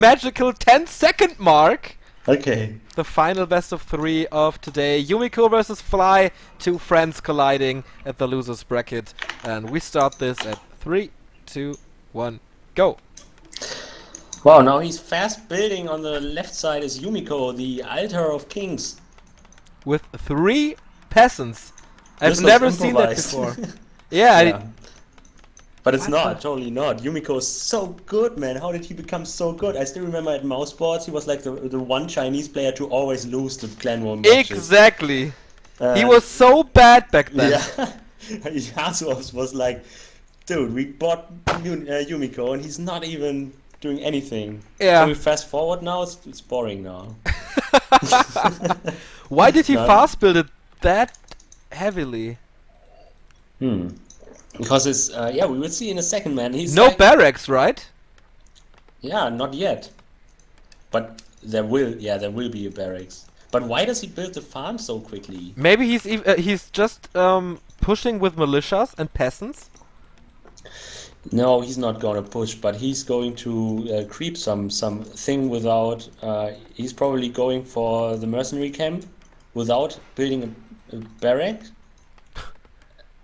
magical 10-second mark. Okay. The final best of 3 of today. Yumiko versus Fly, 2 friends colliding at the losers bracket. And we start this at 3, 2, 1, go. Wow, now he's fast building. On the left side is Yumiko, the altar of kings. With 3 peasants. I've This was never seen that improvised. before. Yeah. But it's not, totally not. Yumiko is so good, man. How did he become so good? I still remember at Mouse Sports, he was like the one Chinese player to always lose the Clan War matches. Exactly. He was so bad back then. Yeah. Yasuo was like, dude, we bought Yumiko and he's not even doing anything. Yeah. So we fast forward now, it's boring now. Why did he fast build it that heavily? Because it's, yeah, we will see in a second, man. He's no like, barracks, right? Yeah, not yet. But there will be a barracks. But why does he build the farm so quickly? Maybe he's just pushing with militias and peasants. No, he's not gonna push, but he's going to creep something without. He's probably going for the mercenary camp without building a barrack.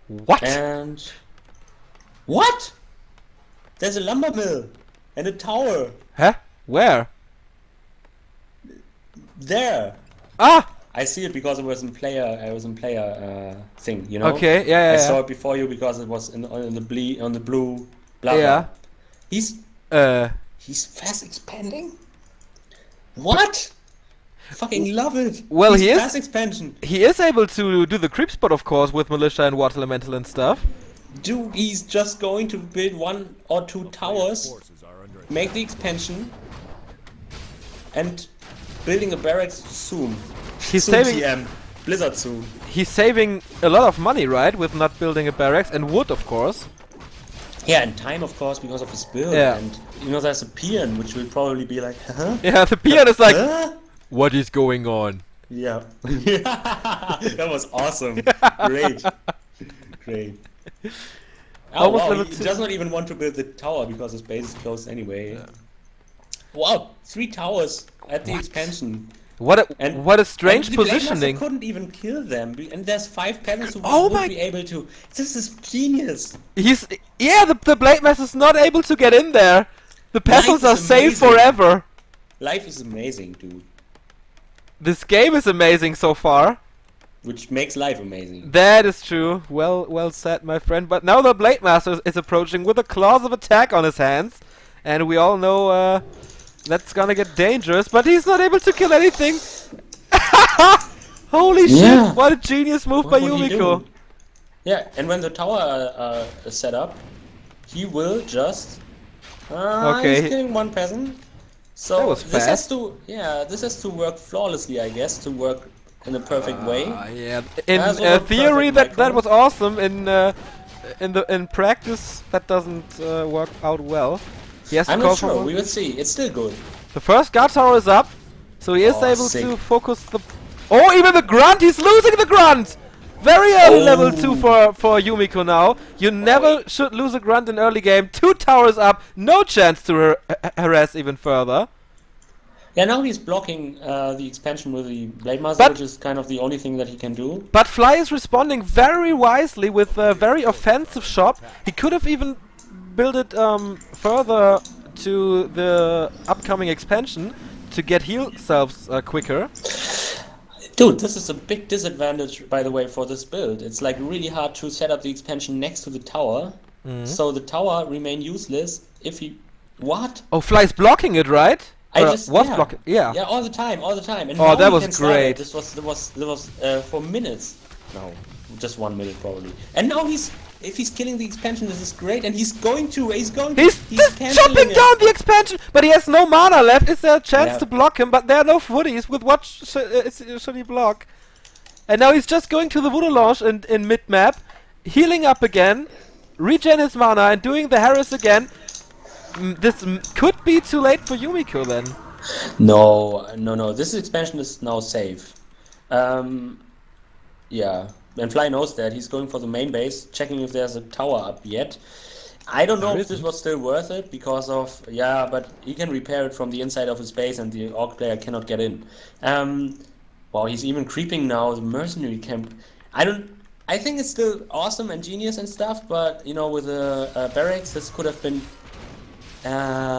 What? And what? There's a lumber mill and a tower. Huh? Where? There. Ah! I see it because it was in player. I was in player thing, you know. Okay. Yeah. I saw it before you because it was on the blue. Blah, Yeah. Blah. He's fast expanding. What? Fucking love it. Well, he's he is fast expansion. He is able to do the creep spot, of course, with militia and water elemental and stuff. Dude, he's just going to build 1 or 2 towers, make the expansion, and building a barracks soon. He's soon saving. TM. Blizzard soon. He's saving a lot of money, right, with not building a barracks and wood, of course. Yeah, and time, of course, because of his build. Yeah. And you know, there's a peon, which will probably be like, huh? Yeah, the peon is like, Huh? what is going on? Yeah. That was awesome. Great. Great. Oh, Almost wow, level he 2. does not even want to build the tower because his base is closed anyway. Yeah. Wow, 3 towers at the expansion. What a strange and positioning. the couldn't even kill them, and there's 5 peasants who Oh would be able to. This is genius. The Blade Master's not able to get in there. The peasants are safe amazing. forever. Life is amazing, dude. This game is amazing so far. Which makes life amazing. That is true. Well said, my friend. But now the Blade Master is approaching with a claws of attack on his hands, and we all know that's gonna get dangerous. But he's not able to kill anything. Holy shit! What a genius move by Yumiko. Yeah, and when the tower is set up, he will just. Okay. He's killing 1 peasant. So that was this fast. this has to work flawlessly, I guess, to work in a perfect way. Yeah. In theory, that was awesome. In practice, that doesn't work out well. He has I'm to not call sure. for We will see. It's still good. the first guard tower is up, so he is able sick. to focus the. Oh, even the grunt! He's losing the grunt. Very early level 2 for Yumiko now. You never should lose a grunt in early game. 2 towers up, no chance to harass even further. Yeah, now he's blocking the expansion with the Blade Master, which is kind of the only thing that he can do. But Fly is responding very wisely with a very offensive shot. He could have even built it further to the upcoming expansion to get heal selves quicker. Dude, this is a big disadvantage, by the way, for this build. It's like really hard to set up the expansion next to the tower, so the tower remain useless if he... What? Oh, Fly's blocking it, right? Blocking. Yeah. Yeah, all the time. And oh, that was great. This was for minutes. No, just 1 minute probably. And now if he's killing the expansion, this is great. And he's chopping down the expansion, but he has no mana left. Is there a chance to block him? But there are no footies. With what should he block? And now he's just going to the Voodoo launch in mid map, healing up again, regen his mana, and doing the harass again. This could be too late for Yumiko then. No. This expansion is now safe. Yeah. And Fly knows that. He's going for the main base, checking if there's a tower up yet. I don't know There if this isn't. was still worth it because of but he can repair it from the inside of his base, and the orc player cannot get in. Wow, he's even creeping now the mercenary camp. I don't. I think it's still awesome and genius and stuff, but with the barracks, this could have been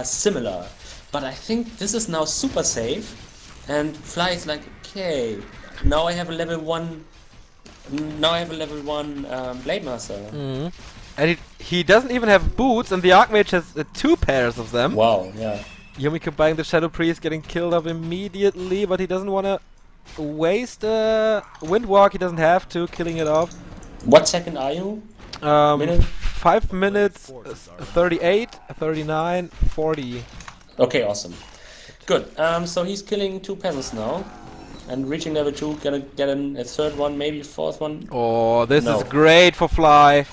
similar. But I think this is now super safe, and Fly is like, okay, now I have a level 1. Now I have a level 1 Blade Master. And he doesn't even have boots, and the Archmage has 2 pairs of them. Wow, yeah. Yumiko buying the Shadow Priest, getting killed off immediately, but he doesn't want to waste a Windwalk. He doesn't have to, killing it off. What second are you? Minute? 5 minutes, 38, 39, 40. Okay, awesome. Good. So he's killing 2 peasants now. And reaching level 2, gonna get in a 3rd one, maybe 4th one. Oh, this is great for Fly.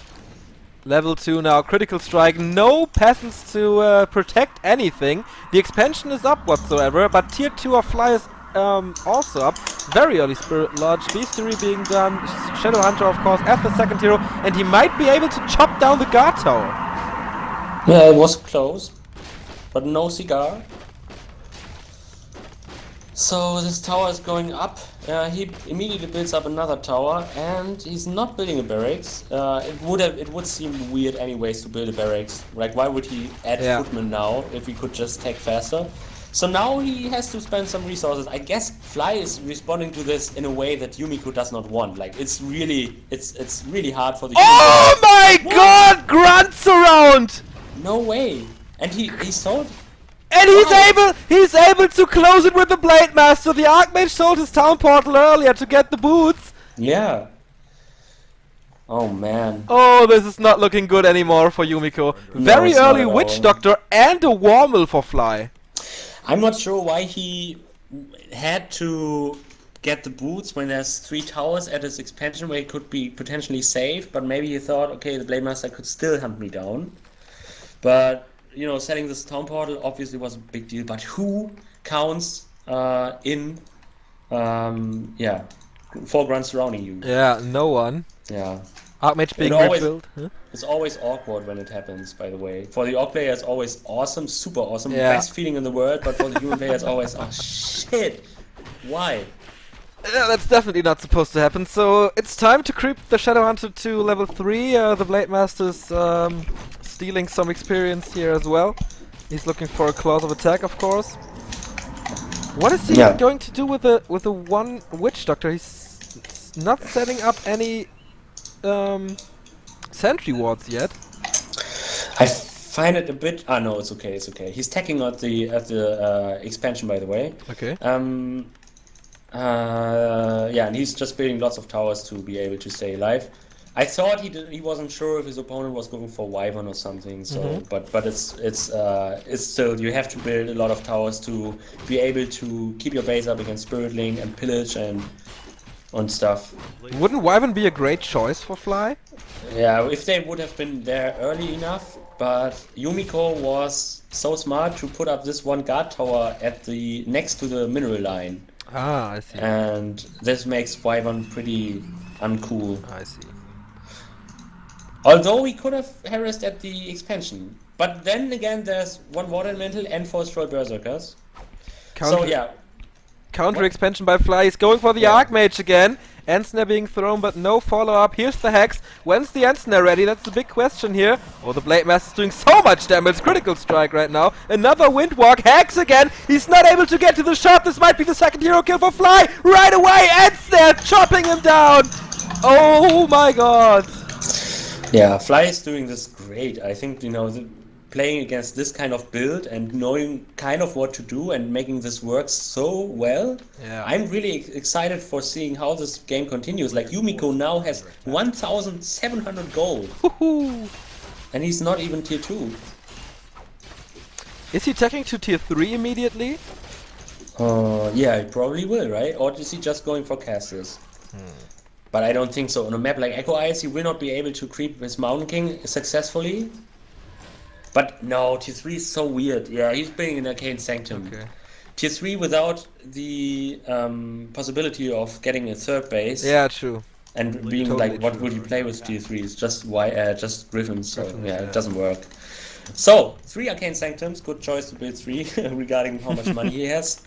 Level 2 now, critical strike, no peasants to protect anything. The expansion is up whatsoever, but tier 2 of Fly is also up. Very early Spirit Lodge, Beastery being done, Shadow Hunter of course at the 2nd hero, and he might be able to chop down the guard tower. Yeah, it was close, but no cigar. So this tower is going up. He immediately builds up another tower, and he's not building a barracks. It would seem weird anyways to build a barracks. Like, why would he add footmen now if he could just take faster? So now he has to spend some resources. I guess Fly is responding to this in a way that Yumiko does not want. Like, it's really hard for the. Oh my God! Grunts around. No way! And he sold. And he's able to close it with the Blade Master. The Archmage sold his town portal earlier to get the boots. Yeah. Oh man. Oh, this is not looking good anymore for Yumiko. Very early Witch Doctor and a Wormel for Fly. I'm not sure why he had to get the boots when there's 3 towers at his expansion where he could be potentially safe, but maybe he thought, okay, the Blade Master could still hunt me down. But selling this town portal obviously was a big deal, but who counts in 4 grunts surrounding you? Yeah, no one. Yeah. Archmage being rebuilt. Huh? It's always awkward when it happens, by the way. For the orc player, it's always awesome, super awesome, Yeah. best feeling in the world, but for the human player, it's always, oh shit, why? Yeah, that's definitely not supposed to happen. So it's time to creep the Shadow Hunter to level 3. The Blade Master's stealing some experience here as well. He's looking for a clause of attack, of course. What is he going to do with the one Witch Doctor? He's not setting up any sentry wards yet. I find it a bit. Ah, no, it's okay. It's okay. He's tacking at the expansion, by the way. Okay. And he's just building lots of towers to be able to stay alive. I thought he wasn't sure if his opponent was going for Wyvern or something. So, but it's still, you have to build a lot of towers to be able to keep your base up against Spiritling and pillage and stuff. Wouldn't Wyvern be a great choice for Fly? Yeah, if they would have been there early enough. But Yumiko was so smart to put up this one guard tower at next to the mineral line. Ah, I see. And this makes Wyvern pretty uncool. I see. Although he could have harassed at the expansion. But then again, there's 1 Water Elemental and 4 Destroy Berserkers. Counter expansion by Fly. He's going for the Archmage again. Ensnare being thrown, but no follow-up. Here's the Hex. When's the Ensnare ready? That's the big question here. Oh, the Blade Master's doing so much damage. Critical strike right now. Another Windwalk. Hex again. He's not able to get to the shot. This might be the 2nd hero kill for Fly. Right away, Ensnare chopping him down. Oh my god. Yeah, Fly is doing this great. I think, playing against this kind of build and knowing kind of what to do and making this work so well. Yeah. I'm really excited for seeing how this game continues. Like, Yumiko now has 1,700 gold. And he's not even tier 2. Is he taking to tier 3 immediately? Yeah, he probably will, right? Or is he just going for casters? But I don't think so. On a map like Echo Isles, he will not be able to creep his Mountain King successfully. But no, tier 3 is so weird. Yeah, he's playing in Arcane Sanctum. Okay. Tier 3 without the possibility of getting a 3rd base. Yeah, true. And being Totally like, what true. would you play with tier 3? It's just just Griffins, so Griffins, yeah, yeah. it doesn't work. So, 3 Arcane Sanctums, good choice to build 3 regarding how much money he has.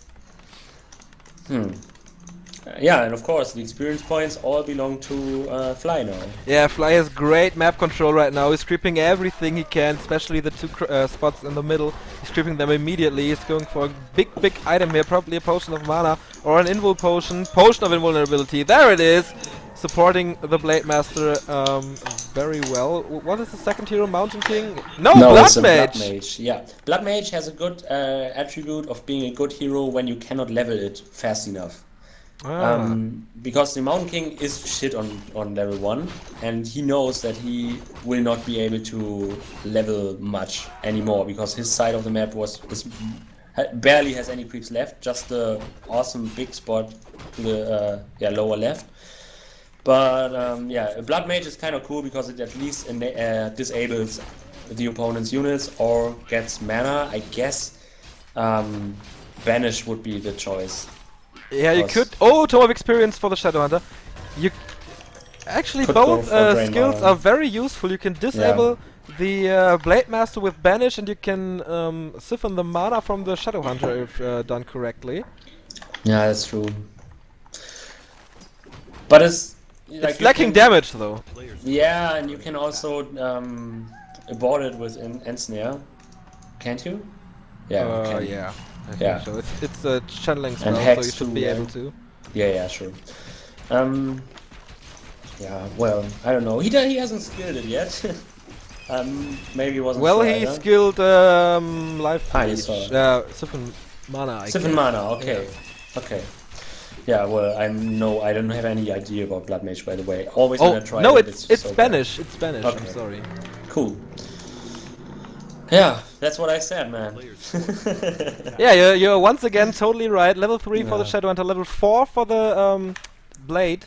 Yeah, and of course, the experience points all belong to Fly now. Yeah, Fly has great map control right now. He's creeping everything he can, especially the two spots in the middle. He's creeping them immediately. He's going for a big item here, probably a potion of mana or an invul potion. Potion of invulnerability. There it is! Supporting the Blade Master very well. What is the second hero? Mountain King? No, Blood it's a Mage! Blood Mage, yeah. Blood Mage has a good attribute of being a good hero when you cannot level it fast enough. Because the Mountain King is shit on level 1, and he knows that he will not be able to level much anymore, because his side of the map barely has any creeps left, just the awesome big spot to the lower left. But yeah, a Blood Mage is kind of cool because it at least disables the opponent's units or gets mana. I guess Banish would be the choice. Yeah, you could. Oh, Tome of Experience for the Shadowhunter. You actually both skills are very useful. You can disable the Blade Master with Banish, and you can siphon the mana from the Shadowhunter if done correctly. Yeah, that's true. But it's like it's lacking damage though. Yeah, and you can also abort it with Ensnare, can't you? Yeah. You can. Yeah. Yeah. So it's a channeling spell, and so you should be able to. Yeah, sure. Yeah, well, I don't know. He hasn't skilled it yet. Maybe he wasn't. Well, sure he either. skilled life leech, siphon mana. Siphon mana. Okay. Yeah. Okay. Yeah. Well, I don't have any idea about Blood Mage, by the way. Always when I try. No, it's so Spanish. Bad. It's Spanish. Okay. I'm sorry. Cool. Yeah, that's what I said, man. Yeah, you're once again totally right. Level 3 for the Shadowhunter, level 4 for the Blade.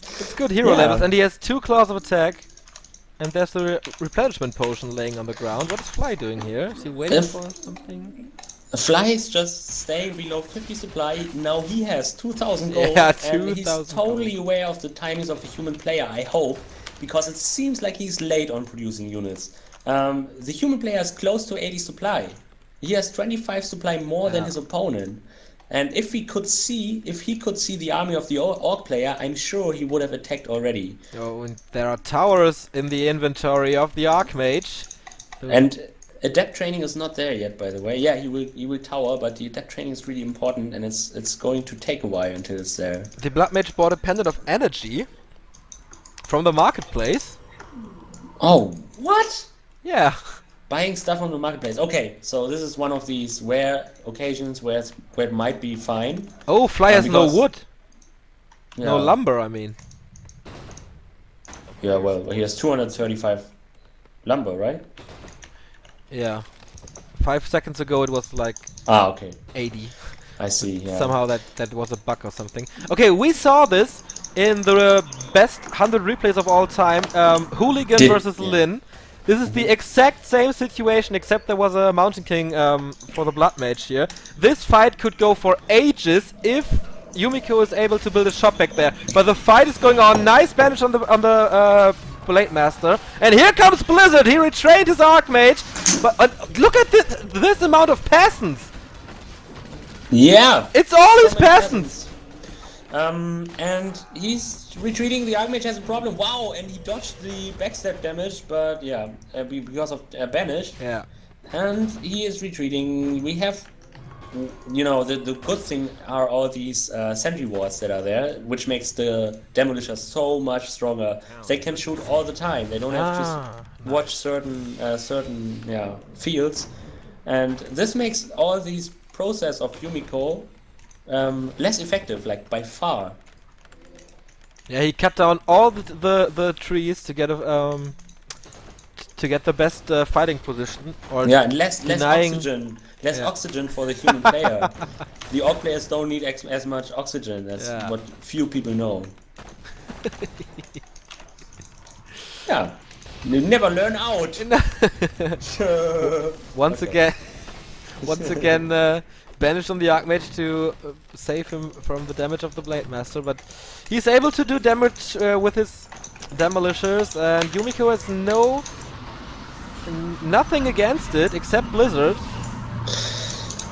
It's good hero levels, and he has 2 claws of attack. And there's the replenishment potion laying on the ground. What is Fly doing here? Is he waiting for something? Fly is just staying below 50 supply. Now he has 2,000 gold, yeah, and he's totally aware of the timings of the human player, I hope, because it seems like he's late on producing units. The human player is close to 80 supply. He has 25 supply more than his opponent. And if he could see the army of the orc player, I'm sure he would have attacked already. Oh, and there are towers in the inventory of the Archmage. And adept training is not there yet, by the way. Yeah, he will tower, but the adept training is really important, and it's going to take a while until it's there. The Blood Mage bought a pendant of energy from the marketplace. Oh, what? Yeah. Buying stuff on the marketplace. Okay, so this is one of these rare occasions where it might be fine. Oh, Fly has no wood. Yeah. No lumber, I mean. Yeah, well, he has 235 lumber, right? Yeah. 5 seconds ago it was like okay. 80. I see, yeah. Somehow that was a bug or something. Okay, we saw this in the best 100 replays of all time. Hooligan versus Lin. This is the exact same situation, except there was a Mountain King for the Blood Mage here. This fight could go for ages if Yumiko is able to build a shop back there. But the fight is going on. Nice bandage on the Blade Master. And here comes Blizzard. He retrained his Archmage. But look at this amount of peasants. Yeah. It's all his peasants. And he's retreating. The Archmage has a problem. Wow, and he dodged the backstab damage, but yeah, because of Banish. Yeah. And he is retreating. We have, the good thing are all these sentry wards that are there, which makes the Demolishers so much stronger. They can shoot all the time. They don't have to watch certain fields, and this makes all these process of Yumiko less effective, like by far. Yeah, he cut down all the trees to get the best fighting position. Or and less oxygen for the human player. The orc players don't need as much oxygen. That's what few people know. Yeah, you never learn out. Once once again banished on the Archmage to save him from the damage of the Blade Master, but he's able to do damage with his Demolishers, and Yumiko has nothing against it except Blizzard.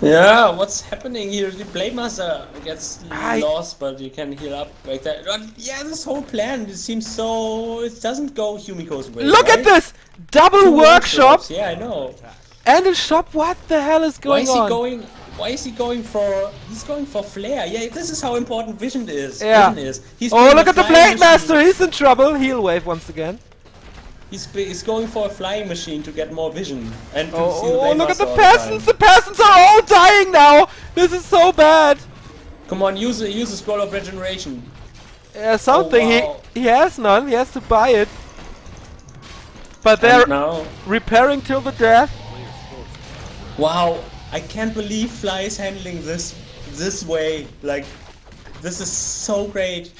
Yeah, what's happening here? The Blade Master gets lost, but you can heal up like that. Yeah, this whole plan, it seems so... It doesn't go Yumiko's way, Look right? at this! Double Two workshop! Yeah, I know. And a shop? What the hell is going on? Why is he going for... He's going for Flare. Yeah, this is how important Vision is. Yeah. Vision is. He's Oh, doing look a at the flying Blade Master! machine. He's in trouble! Heal wave once again. He's going for a flying machine to get more vision and to see the Oh, Blade look at the Master all peasants! time. The peasants are all dying now! This is so bad! Come on, use a scroll of regeneration. Something. Oh, wow. He has none. He has to buy it. But they're now, repairing till the death. wow, I can't believe Fly is handling this way. Like, this is so great.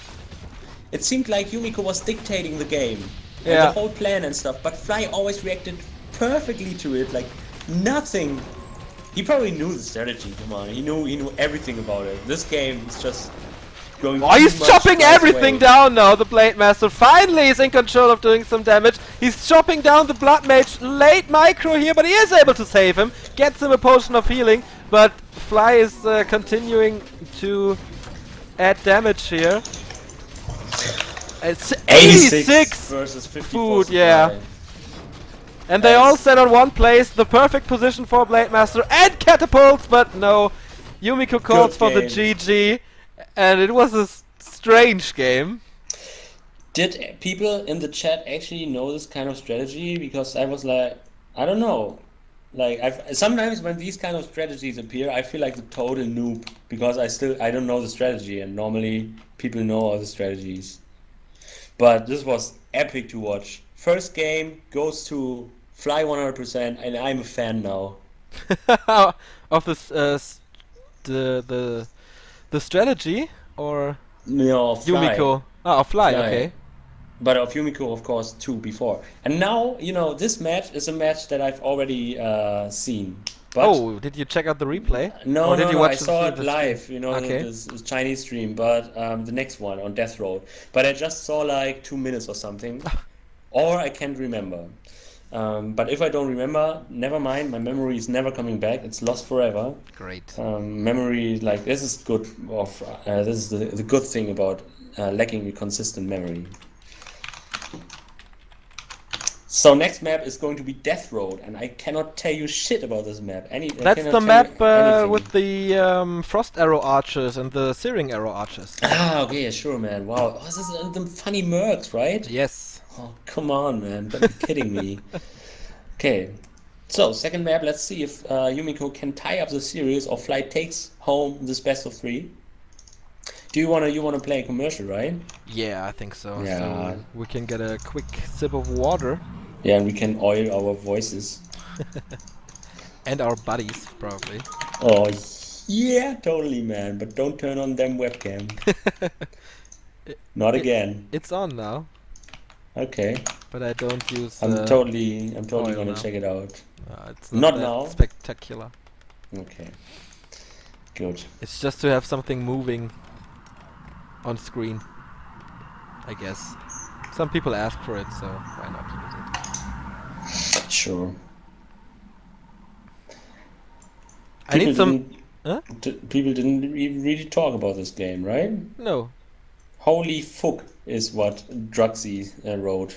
It seemed like Yumiko was dictating the game. And the whole plan and stuff, but Fly always reacted perfectly to it, like nothing. He probably knew the strategy, come on, he knew everything about it. This game is just going Oh, he's chopping everything down now, the Blade Master. Finally he's in control of doing some damage. He's chopping down the Blood Mage. Late micro here, but he is able to save him. Gets him a potion of healing, but Fly is continuing to add damage here. It's 86 versus 54 food, supply. yeah. And they all stand on one place, the perfect position for Blade Master and catapults, but no. Yumiko calls for the GG, and it was a strange game. Did people in the chat actually know this kind of strategy? Because I was like, I don't know. Like, sometimes when these kind of strategies appear, I feel like the total noob, because I don't know the strategy, and normally people know all the strategies. But this was epic to watch. First game goes to Fly 100%, and I'm a fan now. Of this, the strategy, or No, Fly. Yumiko? Ah, Fly, okay. But of Yumiko, of course, too, before. And now, you know, this match is a match that I've already seen. But oh, did you check out the replay? No, did no, you no, watch I saw it live, you know, Okay. this Chinese stream, but the next one on Death Road. But I just saw like 2 minutes or something, or I can't remember. But if I don't remember, never mind, my memory is never coming back, it's lost forever. Great. Memory, like, this is good, this is the good thing about lacking a consistent memory. So next map is going to be Death Road, and I cannot tell you shit about this map. That's the map with the Frost Arrow Archers and the Searing Arrow Archers. Ah, okay, yeah, sure, man. Wow, oh, this is the funny mercs, right? Yes. Oh, come on, man. Don't be kidding me. Okay, so second map. Let's see if Yumiko can tie up the series or Fly takes home this best of 3. Do you wanna play a commercial, right? Yeah, I think so. Yeah. So we can get a quick sip of water. Yeah, and we can oil our voices. And our bodies, probably. Oh, yeah, totally, man. But don't turn on them webcam. Not again. It's on now. Okay. But I don't use. I'm totally gonna now. check it out. It's Not that now. spectacular. Okay. Good. It's just to have something moving on screen, I guess. Some people ask for it, so why not use it? Sure. I need some. People didn't really talk about this game, right? No. Holy fuck is what Druxy wrote.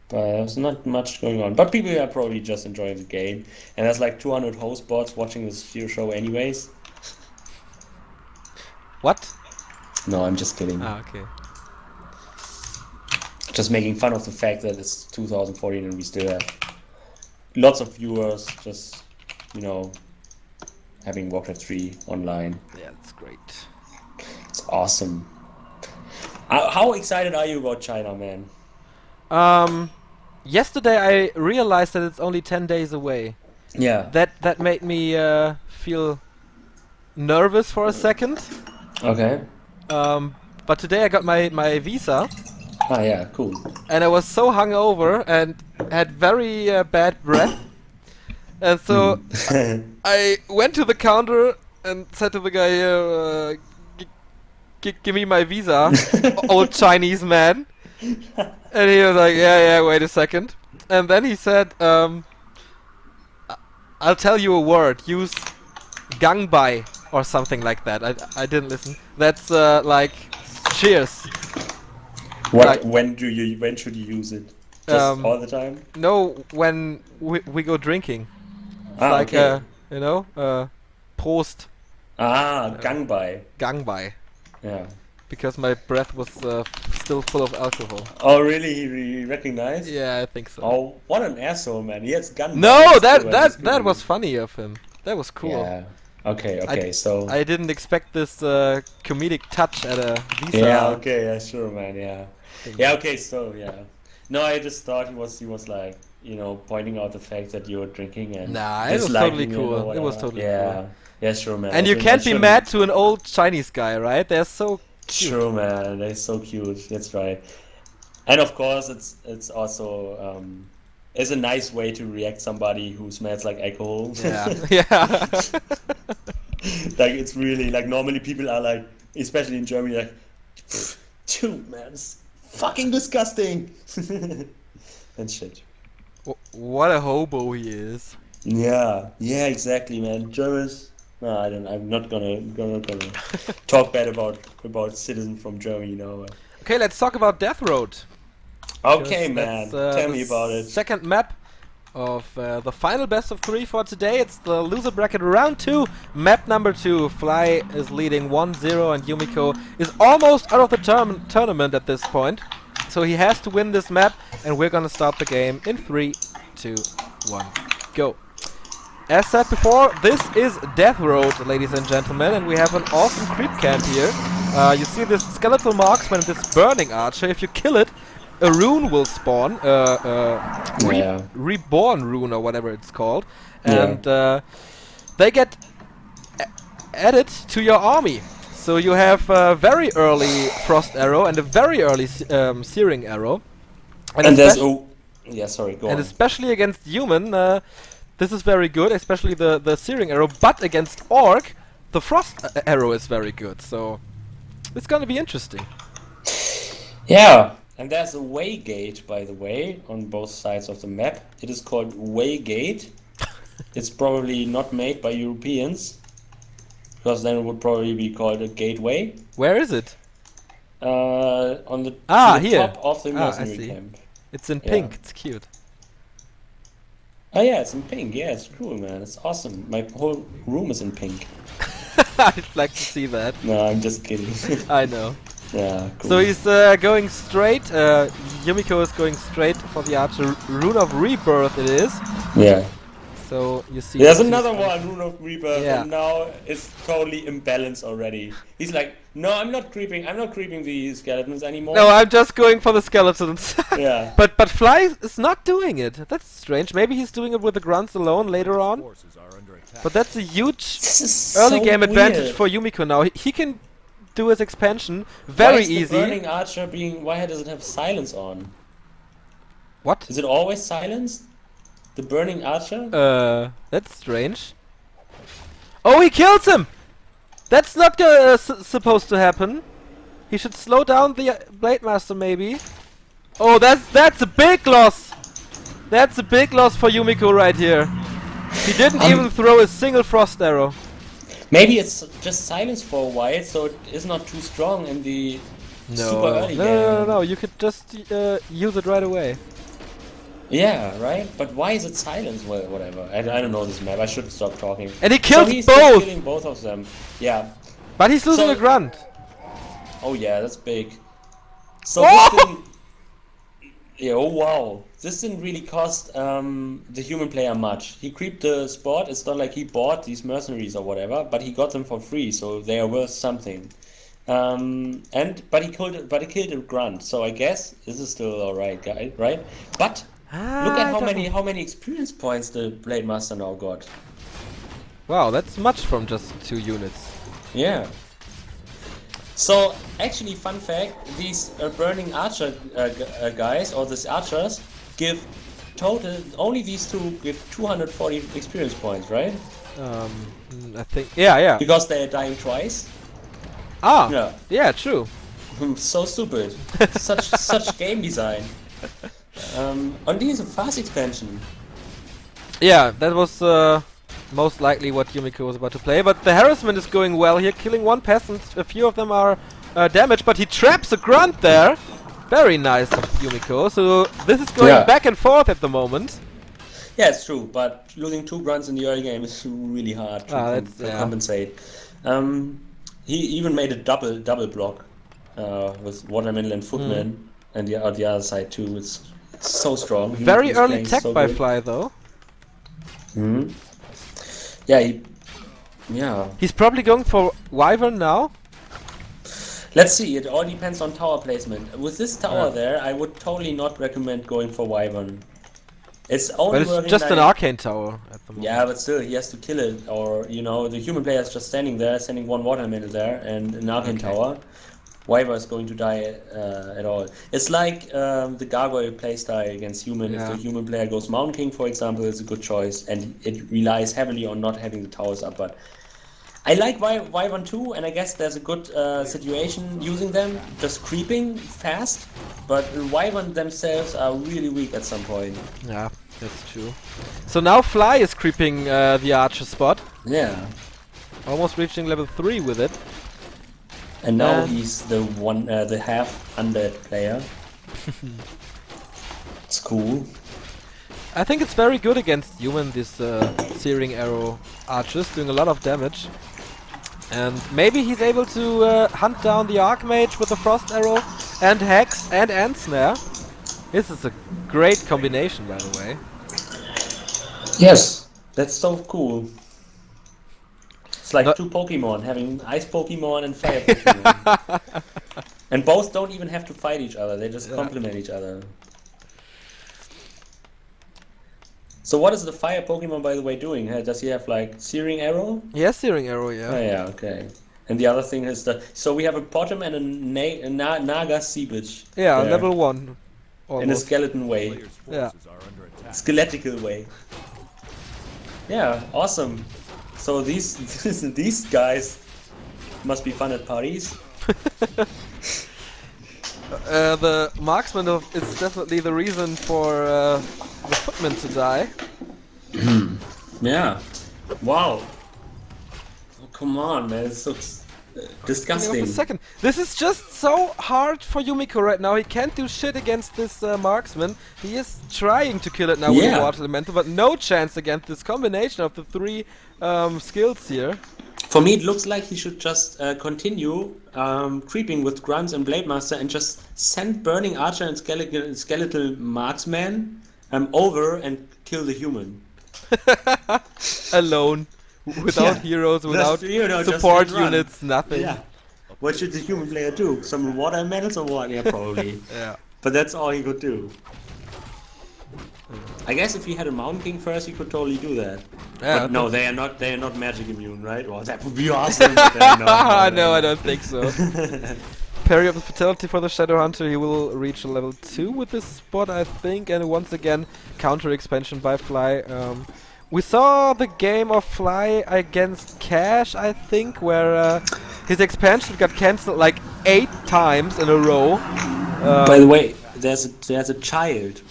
But there's not much going on. But people are probably just enjoying the game. And there's like 200 host bots watching this show anyways. What? No, I'm just kidding. Ah, okay. Just making fun of the fact that it's 2014 and we still have lots of viewers just, you know, having Warcraft 3 online. Yeah, that's great. It's awesome. How excited are you about China, man? Yesterday I realized that it's only 10 days away. Yeah. That made me feel nervous for a second. Okay. But today I got my visa. Ah, yeah, cool. And I was so hungover and had very bad breath And so I went to the counter and said to the guy, give me my visa, old Chinese man. And he was like, yeah, wait a second. And then he said, I'll tell you a word, use gangbei or something like that. I didn't listen. That's like cheers. What? Like, when should you use it? Just all the time? No, when we go drinking. It's like okay. Prost. Gangbei. Gangbei. Yeah. Because my breath was still full of alcohol. Oh, really? He recognized? Yeah, I think so. Oh, what an asshole, man! He has gunbei. No, that was funny of him. That was cool. Yeah. Okay. So I didn't expect this comedic touch at a visa. Yeah. Okay. Yeah. Sure, man. Yeah. Yeah. Okay. So yeah. No, I just thought he was like, pointing out the fact that you were drinking and Nah, it was totally cool. It was totally cool. Yeah. Yeah. Sure, man. And you can't be mad to an old Chinese guy, right? They're so cute. True, man. They're so cute. That's right. And of course, it's also it's a nice way to react somebody who smells like alcohol. Yeah. Yeah. Like it's really like normally people are like, especially in Germany, like, dude, man, it's fucking disgusting. And shit. What a hobo he is. Yeah, exactly, man. Germans. No, I'm not gonna talk bad about citizens from Germany, Okay, let's talk about Death Road. Okay, man. Tell me about it. Second map of the final best of 3 for today. It's the loser bracket round 2, map number 2. Fly is leading 1-0 and Yumiko is almost out of the tournament at this point. So he has to win this map and we're gonna start the game in 3, 2, 1, go. As said before, this is Death Road, ladies and gentlemen, and we have an awesome creep camp here. You see this skeletal marksman, this burning archer. If you kill it, a rune will spawn, reborn rune or whatever it's called, and they get added to your army. So you have a very early frost arrow and a very early searing arrow. And there's sorry, go on. And especially against human, this is very good, especially the searing arrow. But against orc, the frost arrow is very good. So it's gonna be interesting. Yeah. And there's a way gate, by the way, on both sides of the map. It is called way gate. It's probably not made by Europeans, because then it would probably be called a gateway. Where is it? On the here. top of the mercenary camp. It's in pink. It's cute. Oh yeah, it's in pink. Yeah, it's cool, man. It's awesome. My whole room is in pink. I'd like to see that. No, I'm just kidding. I know. Yeah, cool. So he's going straight. Yumiko is going straight for the archer. Rune of Rebirth it is. Yeah. So you see. There's another one, Rune of Rebirth, yeah. And now it's totally imbalanced already. He's like, no, I'm not creeping the skeletons anymore. No, I'm just going for the skeletons. Yeah. But Fly is not doing it. That's strange. Maybe he's doing it with the grunts alone later on. But that's a huge early game advantage for Yumiko now. He can do his expansion very easy. The burning archer why does it have silence on? What? Is it always silenced? The burning archer? That's strange. Oh, he kills him! That's not supposed to happen. He should slow down the Blade Master, maybe. Oh, that's a big loss! That's a big loss for Yumiko right here. He didn't even throw a single frost arrow. Maybe it's just silence for a while, so it is not too strong in the super early game. No, you could just use it right away. Yeah, right? But why is it silence? Well, whatever. I don't know this map. I should stop talking. And he kills he's both! killing both of them. Yeah. But he's losing a grunt. Oh yeah, that's big. So this didn't... Yeah, oh wow. This didn't really cost the human player much. He creeped the spot. It's not like he bought these mercenaries or whatever, but he got them for free, so they are worth something. But he killed a grunt, so I guess this is still alright, guy, right? But look at how many experience points the Blade Master now got. Wow, that's much from just 2 units. Yeah. So actually, fun fact: these burning archer guys or these archers give total, only these two give 240 experience points, right? I think. Yeah. Because they are dying twice. Ah. Yeah. True. So stupid. such game design. And this is a fast expansion. Yeah, that was most likely what Yumiko was about to play. But the harassment is going well here, killing one peasant. A few of them are damaged, but he traps a grunt there. Very nice of Yumiko. So this is going back and forth at the moment. Yeah, it's true. But losing 2 grunts in the early game is really hard to compensate. He even made a double block with Watermill and Footman, and on the other side too. It's so strong. Very early tech by Fly though. Yeah, he's probably going for Wyvern now. Let's see, it all depends on tower placement. With this tower there, I would totally not recommend going for Wyvern. It's only but it's just an arcane tower at the moment. Yeah, but still, he has to kill it, or, you know, the human player is just standing there, sending 1 water middle there, and an arcane tower. Wyvern is going to die at all. It's like the Gargoyle playstyle against human. If the human player goes Mountain King, for example, it's a good choice, and it relies heavily on not having the towers up, but I like Wyvern too, and I guess there's a good situation using them, just creeping fast, but Wyvern themselves are really weak at some point. Yeah, that's true. So now Fly is creeping the archer spot. Yeah. Almost reaching level 3 with it. And now he's the half undead player. It's cool. I think it's very good against human, this Searing Arrow archers, doing a lot of damage. And maybe he's able to hunt down the Archmage with the Frost Arrow and Hex and Snare. This is a great combination, by the way. Yes, that's so cool. It's like 2 Pokemon, having Ice Pokemon and Fire Pokemon. And both don't even have to fight each other, they just complement each other. So what is the Fire Pokemon, by the way, doing? Does he have like Searing Arrow? Yes, Searing Arrow, yeah. Oh yeah, okay. And the other thing is so we have a Potom and a Naga Seepage. Yeah, there. Level 1. Almost. In a skeleton way. Yeah. Skeletical way. Yeah, awesome. So these guys must be fun at parties. The marksman is definitely the reason for the footman to die. Yeah. Wow. Oh, come on, man. It's so disgusting. Second. This is just so hard for Yumiko right now. He can't do shit against this marksman. He is trying to kill it now with the water elemental, but no chance against this combination of the 3 skills here. For me, it looks like he should just continue creeping with Grunts and Blade Master and just send Burning Archer and Skeletal Marksman over and kill the human. Alone. Without heroes, without support units, nothing. Yeah. What should the human player do? Some water medals or what? Yeah, probably. Yeah. But that's all he could do. I guess if he had a Mountain King first, he could totally do that. Yeah, but no, they are not magic immune, right? Well, that would be awesome. No, I don't think so. Parry of the Fatality for the Shadow Hunter. He will reach level 2 with this spot, I think, and once again counter expansion by Fly. We saw the game of Fly against Cash, I think, where his expansion got cancelled like 8 times in a row. By the way, there's a child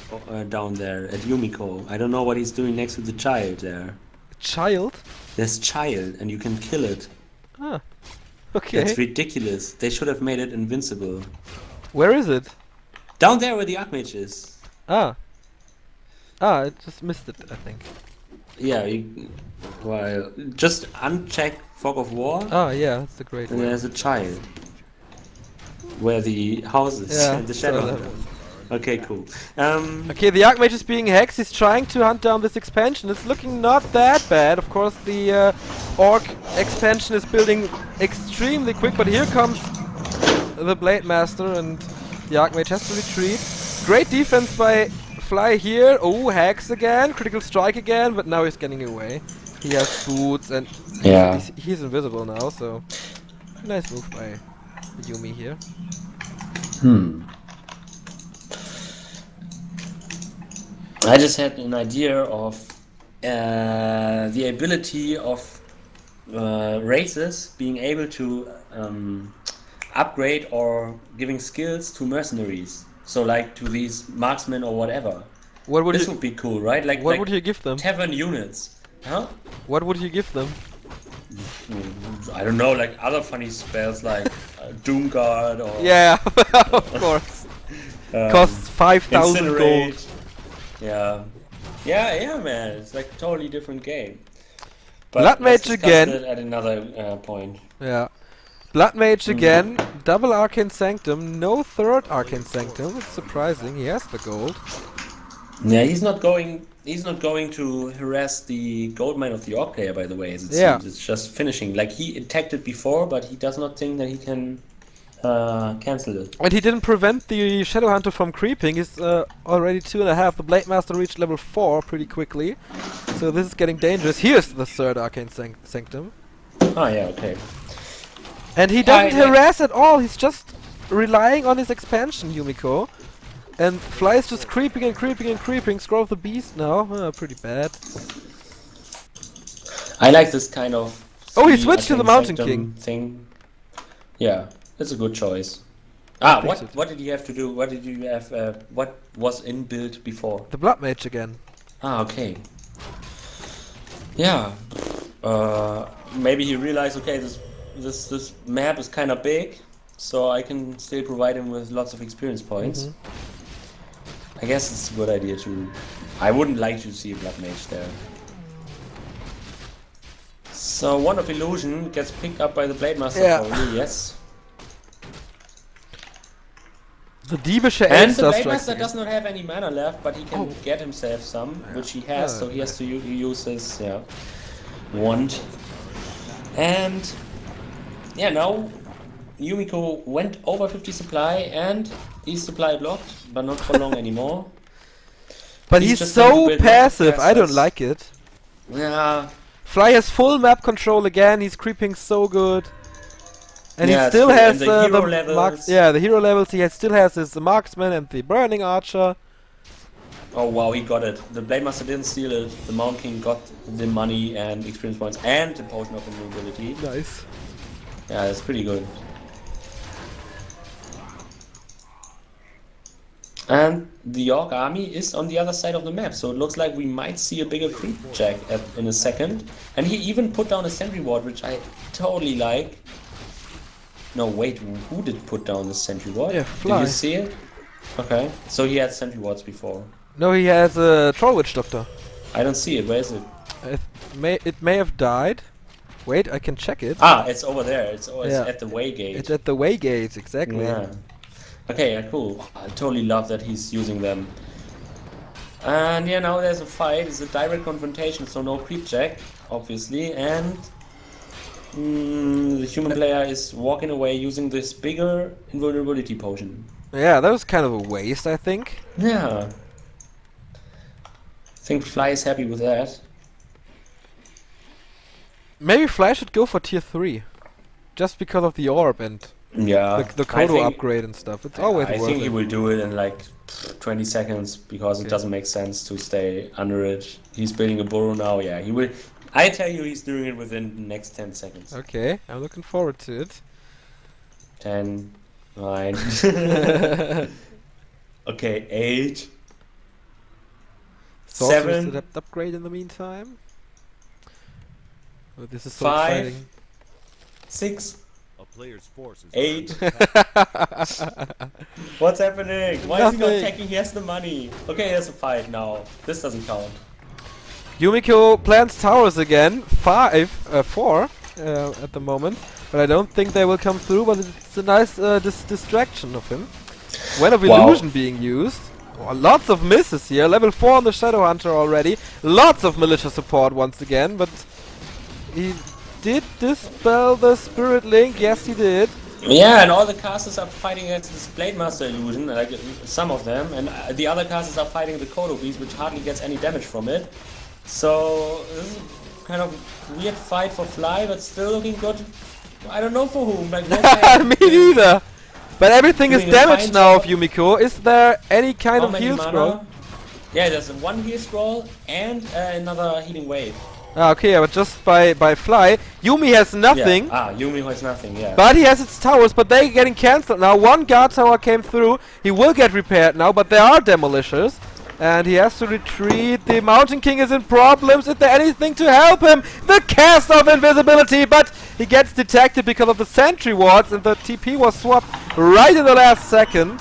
down there at Yumiko. I don't know what he's doing next to the child there. Child? There's child, and you can kill it. Ah, okay. That's ridiculous. They should have made it invincible. Where is it? Down there where the Archmage is. Ah, I just missed it, I think. Yeah, well, just uncheck Fog of War. Oh yeah, that's a great one. And there's a child. Where the house is, the shadow. Okay, cool. Okay, the Archmage is being hexed. He's trying to hunt down this expansion. It's looking not that bad. Of course, the Orc expansion is building extremely quick, but here comes the Blade Master, and the Archmage has to retreat. Great defense by Fly here. Oh, Hex again, critical strike again, but now he's getting away. He has boots and he's invisible now, so nice move by Yumi here. I just had an idea of the ability of races being able to upgrade or giving skills to mercenaries. So like to these marksmen or whatever. What would This you? would be cool, right? Like What would you give them? tavern units. Huh? What would you give them? I don't know, like other funny spells like Doom Guard or Yeah, of course. Costs 5,000 gold. Incinerate. Yeah, man. It's like a totally different game. But Blood let's Mage discuss again. it at another point. Yeah. Blood Mage again. Double Arcane Sanctum. No third Arcane Sanctum. It's surprising. He has the gold. Yeah, he's not going to harass the gold mine of the orc player, by the way, as it Yeah. seems. It's just finishing. Like he attacked it before, but he does not think that he can cancel it. And he didn't prevent the Shadow Hunter from creeping. He's already 2.5. The Blade Master reached level 4 pretty quickly. So this is getting dangerous. Here's the third Arcane Sanctum. Oh yeah, okay. And he doesn't harass at all. He's just relying on his expansion, Yumiko. And Fly is just creeping and creeping and creeping. Scroll of the Beast now. Pretty bad. I like this kind of. Oh, he switched to the Arcane Mountain Sanctum King. thing. Yeah, it's a good choice. I think so. What did you have to do? What did you have? What was inbuilt before? The Blood Mage again. Ah, okay. Yeah. Maybe he realized, okay, this map is kind of big, so I can still provide him with lots of experience points. I guess it's a good idea to. I wouldn't like to see a Blood Mage there. So Wand of Illusion gets picked up by the Blade Master probably, yes. The Diebische And the Elster Blade strikes Master again. does not have any mana left, but he can get himself some, which he has, so he has to use his wand. And yeah, now Yumiko went over 50 supply and he's supply blocked, but not for long anymore. But He's he's just going to so build passive, I don't castles. like it. Yeah. Fly has full map control again, he's creeping so good. And Yeah, he it's still true, has and the hero the levels. the hero levels, he still has his marksman and the burning archer. Oh wow, he got it. The Blade Master didn't steal it. The Mountain King got the money and experience points and the Potion of Immobility. Nice. Yeah, that's pretty good. And the Orc army is on the other side of the map, so it looks like we might see a bigger creep jack in a second. And he even put down a sentry ward, which I totally like. No, wait, who did put down the sentry ward? Yeah, Fly. Did you see it? Okay, so he had sentry wards before. No, he has a Troll Witch Doctor. I don't see it, where is it? It may have died. Wait, I can check it. Ah, it's over there, it's Yeah. at the way gate. It's at the way gates, exactly. Yeah. Okay, yeah, cool. I totally love that he's using them. And yeah, now there's a fight. It's a direct confrontation, so no creep check, obviously. And the human player is walking away using this bigger invulnerability potion. Yeah, that was kind of a waste, I think. Yeah. I think Fly is happy with that. Maybe Fly should go for tier 3. Just because of the orb and Yeah. the Kodo upgrade and stuff. It's always I worth think it. he will do it in like 20 seconds because it doesn't make sense to stay under it. He's building a burrow now, yeah. He will. I tell you, he's doing it within the next 10 seconds. Okay, I'm looking forward to it. 10, 9. Okay, 8. Sorcerer's 7. Adept upgrade in the meantime. Oh, this is so 5. exciting. 6. A player's force is 8. What's happening? Why is he not Nothing. attacking? He has the money. Okay, there's a 5 now. This doesn't count. Yumiko plants towers again. 4 at the moment. But I don't think they will come through, but it's a nice distraction of him. When of Wow. illusion being used. Oh, lots of misses here. Level 4 on the Shadow Hunter already. Lots of militia support once again, but he did dispel the Spirit Link. Yes, he did. Yeah, and all the casters are fighting against this Blade Master illusion, like some of them, and the other casters are fighting the Kodo Beast, which hardly gets any damage from it. So this is kind of weird fight for Fly, but still looking good. I don't know for whom. Like, Me neither. But everything is Doing a damaged fine now job. of Yumiko. Is there any kind How of many heal mana? scroll? Yeah, there's one heal scroll and another healing wave. Ah, okay, but just by Fly, Yumi has nothing. Yeah. Yumi has nothing, yeah. But he has its towers, but they're getting cancelled now. One guard tower came through. He will get repaired now, but there are demolishers. And he has to retreat. The Mountain King is in problems. Is there anything to help him? The cast of invisibility, but he gets detected because of the sentry wards, and the TP was swapped right in the last second.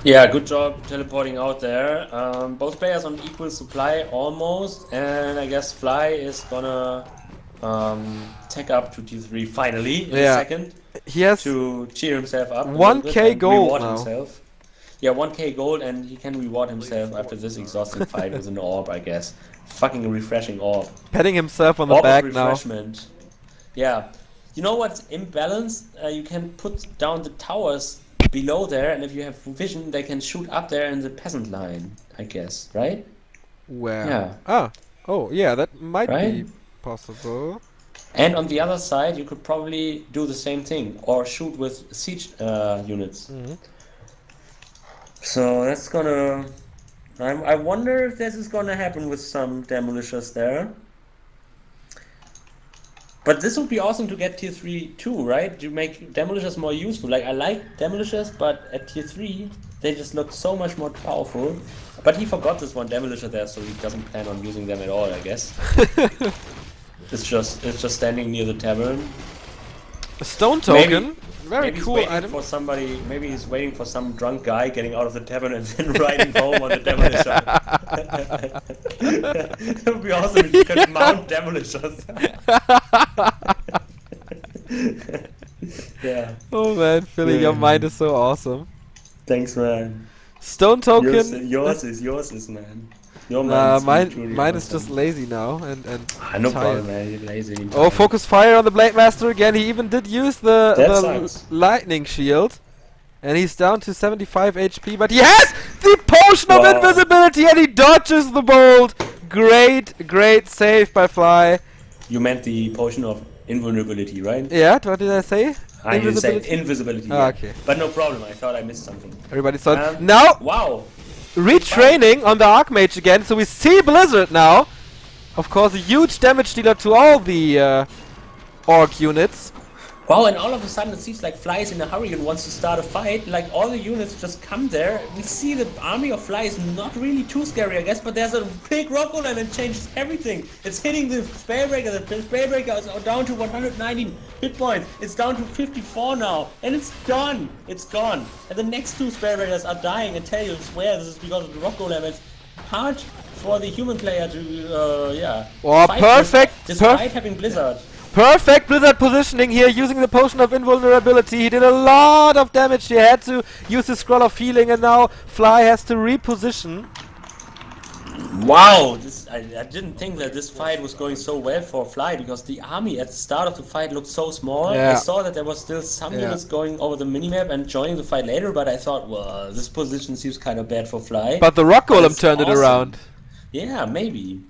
Yeah, good job teleporting out there. Both players on equal supply almost, and I guess Fly is gonna tech up to T3 finally in a second. He has to cheer himself up. 1k gold now. Himself. Yeah, 1k gold, and he can reward himself after this exhausting fight with an orb, I guess. Fucking refreshing orb. Patting himself on the orb back of now. Refreshment. Yeah. You know what's imbalanced? You can put down the towers below there, and if you have vision, they can shoot up there in the peasant line, I guess, right? Where? Yeah. Oh, yeah, that might be possible. And on the other side, you could probably do the same thing, or shoot with siege units. So that's gonna... I wonder if this is gonna happen with some demolishers there. But this would be awesome to get tier 3 too, right? To make demolishers more useful. Like, I like demolishers, but at tier 3 they just look so much more powerful. But he forgot this one demolisher there, so he doesn't plan on using them at all, I guess. It's just standing near the tavern. A stone token. Very cool item. For somebody, maybe he's waiting for some drunk guy getting out of the tavern and then riding home on the demolisher. It would be awesome if you could mount demolishers. Yeah. Oh man, Philly, your mind is so awesome. Thanks, man. Stone token. Yours is, man. Your mine is just lazy now and no problem, man. You're lazy. Oh, focus fire on the Blade Master again. He even did use the lightning shield, and he's down to 75 HP. But he has the potion of invisibility, and he dodges the bolt. Great save by Fly. You meant the potion of invulnerability, right? Yeah. What did I say? I didn't say invisibility. Ah, okay. But no problem. I thought I missed something. Everybody saw it. Now. Wow. Retraining on the Archmage again, so we see Blizzard now. Of course, a huge damage dealer to all the Orc units. Wow, and all of a sudden it seems like Fly is in a hurry and wants to start a fight. Like, all the units just come there. We see the army of Fly is not really too scary, I guess, but there's a big rock golem and it changes everything. It's hitting the Spellbreaker. The Spellbreaker is down to 119 hit points. It's down to 54 now, and it's gone. It's gone. And the next two Spellbreakers are dying. I tell you, I swear this is because of the rock golem. It's hard for the human player to, Oh, perfect! Despite having Blizzard. Perfect Blizzard positioning here, using the potion of invulnerability. He did a lot of damage. He had to use the scroll of healing, and now Fly has to reposition. Wow, I didn't think that this fight was going so well for Fly, because the army at the start of the fight looked so small. I saw that there was still some units going over the minimap and joining the fight later, but I thought, well, this position seems kind of bad for Fly. But the rock golem turned it around. Yeah, maybe.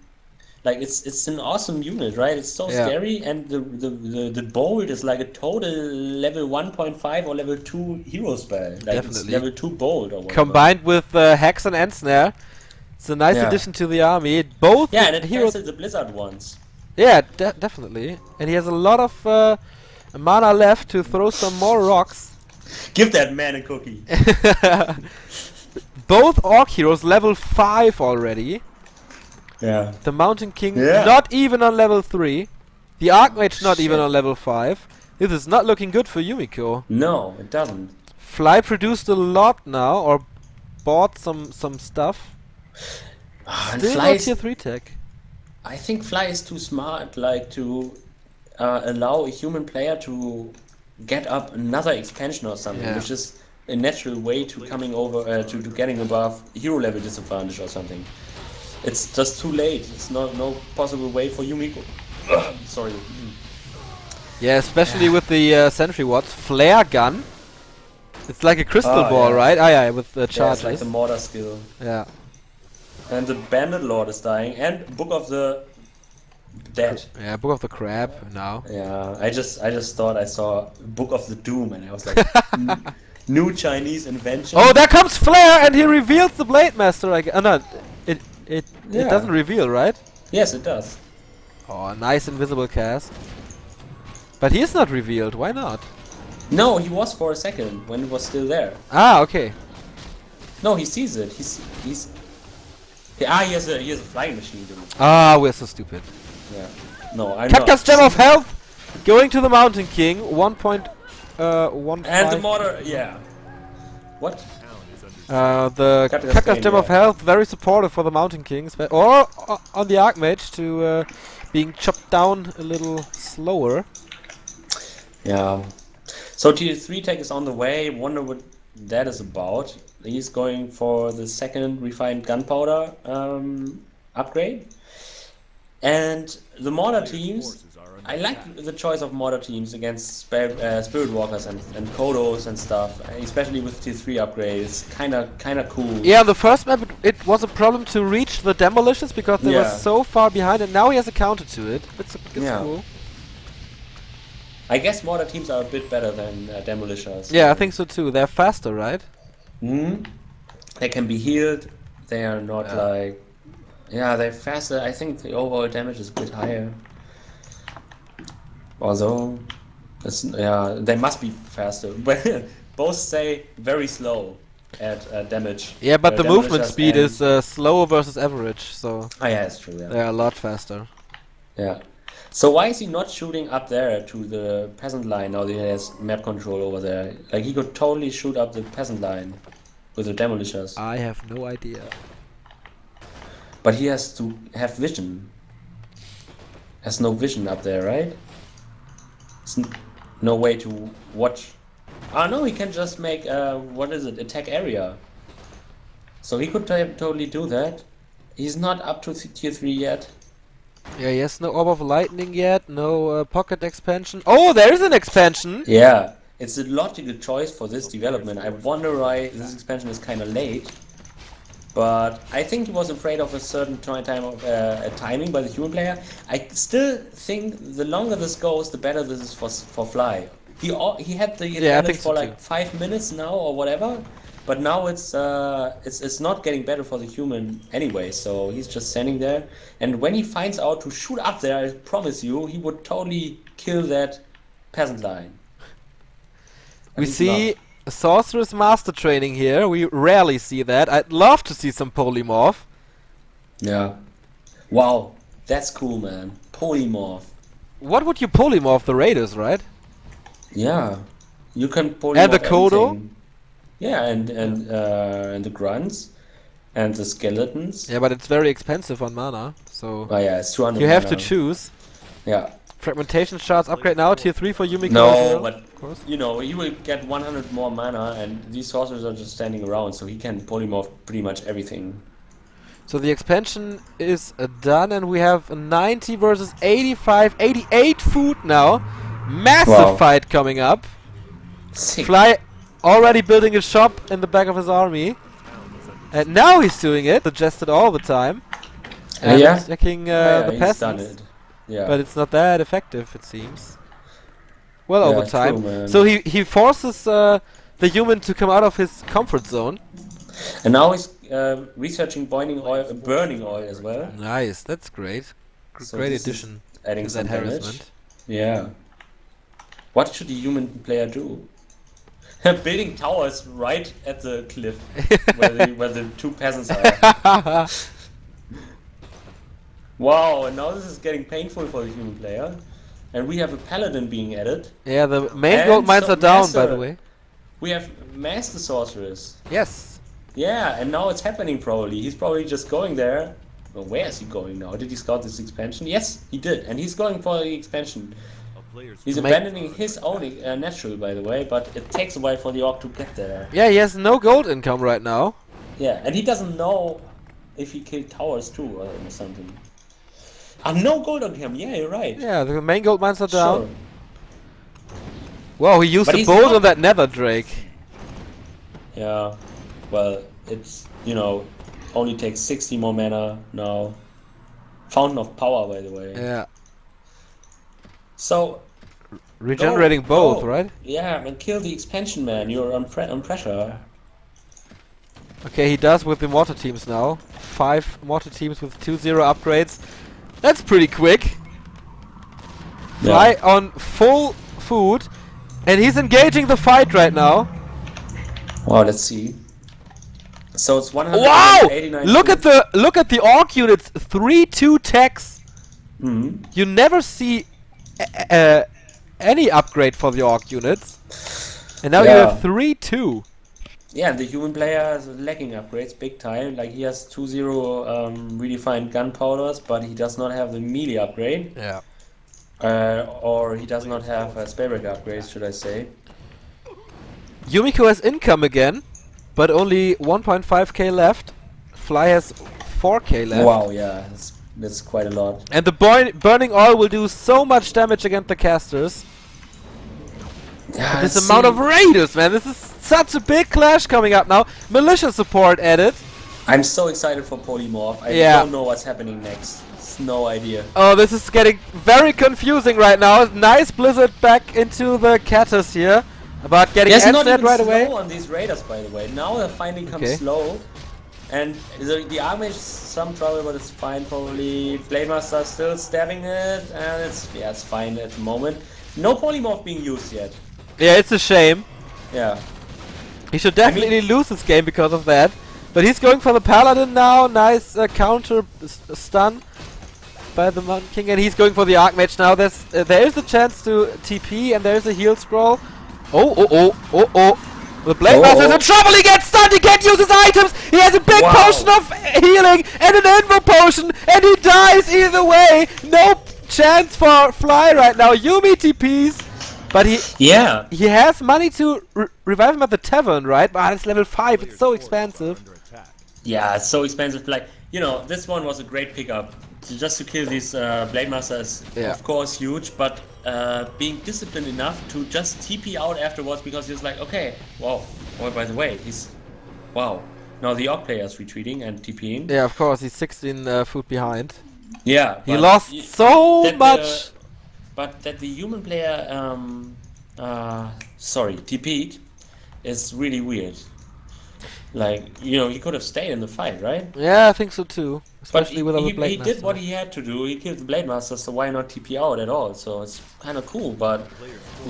Like, it's an awesome unit, right? It's so scary, and the bolt is like a total level 1.5 or level 2 hero spell. Like, Definitely. It's level 2 bolt or whatever. Combined with Hex and Ensnare, it's a nice addition to the army. Both and it heroes. cancels the Blizzard ones. Yeah, definitely. And he has a lot of mana left to throw some more rocks. Give that man a cookie. Both Orc heroes level 5 already. Yeah. The Mountain King not even on level 3. The Archmage not even on level 5. This is not looking good for Yumiko. No, it doesn't. Fly produced a lot now, or bought some stuff. Still no tier 3 tech. I think Fly is too smart, like, to allow a human player to get up another expansion or something, which is a natural way to coming over to getting above hero level disadvantage or something. It's just too late. It's no possible way for Yumiko. Sorry. Yeah, especially with the sentry wards. Flare gun. It's like a crystal ball, right? Ah, yeah, with the charges. It's like the mortar skill. Yeah. And the Bandit Lord is dying, and Book of the Dead. Yeah, Book of the Crab now. Yeah, I just thought I saw Book of the Doom, and I was like, New Chinese invention. Oh, there comes Flare, and he reveals the Blade Master. No, it doesn't reveal, right? Yes, it does. Oh, a nice invisible cast. But he is not revealed. Why not? No, he was for a second when it was still there. Ah, okay. No, he sees it. He has a flying machine, dude. Ah, we're so stupid. Yeah. No, I'm Cactus not. Gem of Health, going to the Mountain King. 1.15. And the motor, yeah. What? The Cactus Gem of Health, very supportive for the Mountain Kings, or on the Archmage to being chopped down a little slower. Yeah. So tier 3 tech is on the way. Wonder what that is about. He's going for the second refined gunpowder upgrade. And the Mortar teams, I like the choice of Mortar teams against Spirit Walkers and Kodos and stuff, especially with tier 3 upgrades. Kinda cool. Yeah, the first map it was a problem to reach the Demolicious because they were so far behind, and now he has a counter to it. It's cool. I guess Mortar teams are a bit better than Demolicious. Yeah, I think so too. They're faster, right? Hmm. They can be healed. They are not like... Yeah, they're faster. I think the overall damage is a bit higher. Although... they must be faster. But both say very slow at damage. Yeah, but the movement speed is slow versus average, so... Oh yeah, it's true, yeah. They're a lot faster. Yeah. So why is he not shooting up there to the peasant line now that he has map control over there? Like, he could totally shoot up the peasant line with the Demolicious. I have no idea. But he has to have vision. Has no vision up there, right? There's no way to watch. Ah, no, he can just make, attack area. So he could totally do that. He's not up to tier 3 yet. Yeah, he has no Orb of Lightning yet, no pocket expansion. Oh, there is an expansion! Yeah, it's a logical choice for this development. I wonder why this expansion is kind of late. But I think he was afraid of a certain timing by the human player. I still think the longer this goes, the better this is for Fly. He had the advantage for like 5 minutes now or whatever. But now it's not getting better for the human anyway, so he's just standing there. And when he finds out to shoot up there, I promise you, he would totally kill that peasant line. We see Sorceress Master training here. We rarely see that. I'd love to see some polymorph. Yeah. Wow, that's cool, man. Polymorph. What would you polymorph? The Raiders, right? Yeah. You can polymorph and the Kodo? Anything. Yeah, and the grunts and the skeletons. Yeah, but it's very expensive on mana, so... Oh yeah, it's 200 you have mana. to choose. Yeah. Fragmentation shards upgrade now, tier 3 for Yumiko. No, but, you know, he will get 100 more mana, and these sorcerers are just standing around, so he can polymorph pretty much everything. So the expansion is done, and we have a 90 versus 85, 88 food now. Massive fight coming up. Sick. Fly already building a shop in the back of his army. And now he's doing it, suggested all the time. And attacking the peasants. Yeah. But it's not that effective, it seems. Well, over time. True, so he forces the human to come out of his comfort zone. And now he's researching burning oil as well. Nice, that's great. So great addition adding to some that harassment. Yeah. What should the human player do? Building towers right at the cliff where the two peasants are. Wow, and now this is getting painful for the human player. And we have a paladin being added. Yeah, the main gold mines are down, by the way. We have Master Sorceress. Yes. Yeah, and now it's happening probably. He's probably just going there. Well, where is he going now? Did he scout this expansion? Yes, he did. And he's going for the expansion. He's abandoning his own natural, by the way, but it takes a while for the orc to get there. Yeah, he has no gold income right now. Yeah, and he doesn't know if he killed towers too or something. No gold on him. Yeah, you're right. Yeah, the main gold mines are down. Sure. Wow, he used a bolt on that nether drake. Yeah, well, it's, you know, only takes 60 more mana now. Fountain of Power, by the way. Yeah. So, Regenerating both, go. right? Yeah, and kill the expansion man. You're on pressure. Okay, he does with the mortar teams now. 5 mortar teams with 2-0 upgrades. That's pretty quick. Fly on full food, and he's engaging the fight right now. Wow, let's see. So it's 189. Wow! Look at the orc units. 3-2 techs. You never see any upgrade for the orc units, and now you have 3-2. Yeah, the human player is lacking upgrades big time. Like, he has 2-0 redefined gunpowders, but he does not have the melee upgrade. Yeah. Or he does not have spell break upgrades, should I say. Yumiko has income again, but only 1.5k left. Fly has 4k left. Wow, yeah, that's quite a lot. And the burning oil will do so much damage against the casters. Yeah, This amount of raiders, man. This is such a big clash coming up now. Militia support added. I'm so excited for Polymorph. I don't know what's happening next. It's no idea. Oh, this is getting very confusing right now. Nice blizzard back into the Catus here. About getting set right away. Slow on these raiders, by the way. Now they're finally come slow. And the army is some trouble, but it's fine probably. Blademaster still stabbing it, and it's fine at the moment. No Polymorph being used yet. Yeah, it's a shame. Yeah. He should definitely lose this game because of that. But he's going for the Paladin now. Nice counter stun by the Mountain King. And he's going for the Archmage now. There is a chance to TP, and there's a heal scroll. The Blademaster is in trouble. He gets stunned. He can't use his items. He has a big potion of healing and an Invo potion, and he dies either way. No chance for Fly right now. Yumi TPs. But he has money to revive him at the tavern, right? But it's level 5, it's so expensive. Yeah, it's so expensive. Like, you know, this one was a great pickup. Just to kill these Blademasters is, of course, huge, but being disciplined enough to just TP out afterwards, because he was like, okay, wow, oh, by the way, wow. Now the Orc player is retreating and TPing. Yeah, of course, he's 16 foot behind. Yeah. He lost so much. But that the human player, TP'd, is really weird. Like, you know, he could have stayed in the fight, right? Yeah, I think so too. Especially with the Blademaster. He did what he had to do. He killed the Blademaster, so why not TP out at all? So it's kind of cool. But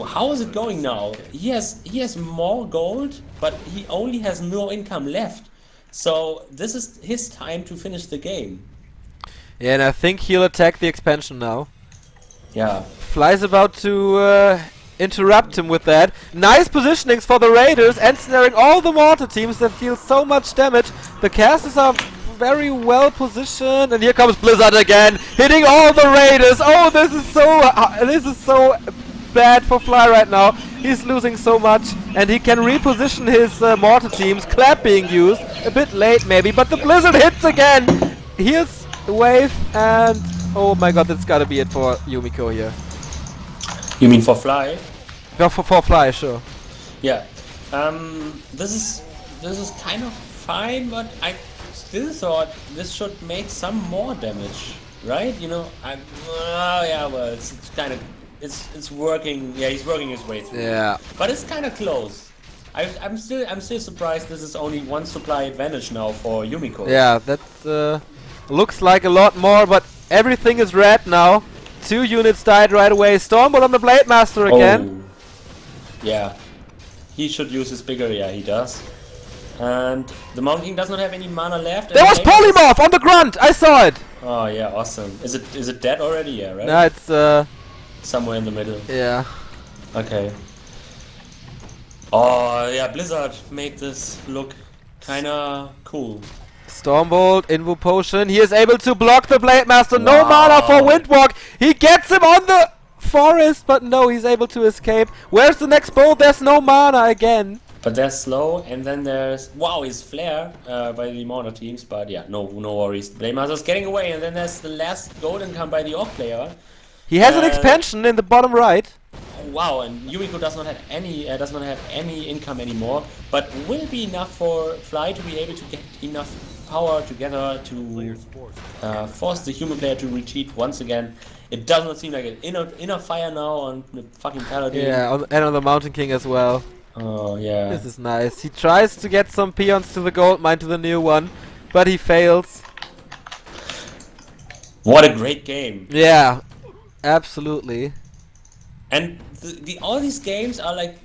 how is it going now? He has more gold, but he only has no income left. So this is his time to finish the game. Yeah, and I think he'll attack the expansion now. Yeah. Fly's about to interrupt him with that. Nice positionings for the Raiders, ensnaring all the mortar teams that deal so much damage. The casters are very well positioned, and here comes Blizzard again, hitting all the Raiders. Oh, this is so bad for Fly right now. He's losing so much, and he can reposition his mortar teams. Clap being used, a bit late maybe, but the Blizzard hits again. Here's the wave, and oh my god, that's gotta be it for Yumiko here. You mean for Fly? Yeah, for Fly, sure. Yeah. This is kind of fine, but I still thought this should make some more damage, right? You know, it's kind of it's working. Yeah, he's working his way through. Yeah. But it's kind of close. I'm still surprised. This is only one supply advantage now for Yumiko. Yeah, that looks like a lot more, but everything is red now. 2 units died right away. Stormbolt on the Blademaster again. Oh. Yeah. He should use his bigger, he does. And the Mountain King does not have any mana left. There was Polymorph on the grunt! I saw it! Oh yeah, awesome. Is it dead already? Yeah, right? No, it's somewhere in the middle. Yeah. Okay. Oh yeah, Blizzard made this look kinda cool. Stormbolt, Invo Potion. He is able to block the Blademaster. No mana for Windwalk. He gets him on the forest, but no, he's able to escape. Where's the next bolt? There's no mana again. But they're slow, and then there's his flare by the mortar teams. But yeah, no worries. Blademaster's getting away, and then there's the last golden come by the Orc player. He has an expansion in the bottom right. Wow, and Yumiko does not have any income anymore, but will be enough for Fly to be able to get enough power together to force the human player to retreat once again. It does not seem like an inner fire now on the fucking Paladin. Yeah, and on the Mountain King as well. Oh, yeah. This is nice. He tries to get some peons to the gold mine, to the new one, but he fails. What a great game. Yeah, absolutely. And all these games are like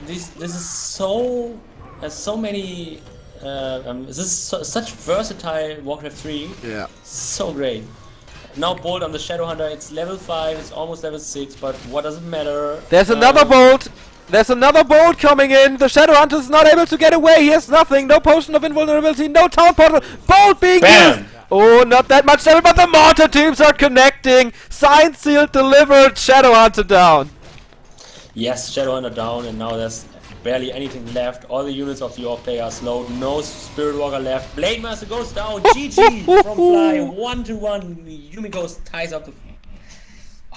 this is so has so many this is such versatile Warcraft 3. Yeah. So great. Now Bolt on the Shadowhunter, it's level 5, it's almost level 6, but what does it matter? There's another bolt! There's another bolt coming in! The Shadowhunter is not able to get away! He has nothing! No potion of invulnerability, no town portal! Bolt being used! Oh, not that much damage, but the mortar teams are connecting! Signed, sealed, delivered! Shadowhunter down! Yes, Shadowhunter down, and now there's barely anything left. All the units of the Orc player are slowed. No Spirit Walker left. Blade Master goes down. GG from Fly. 1-1. Yumiko ties up the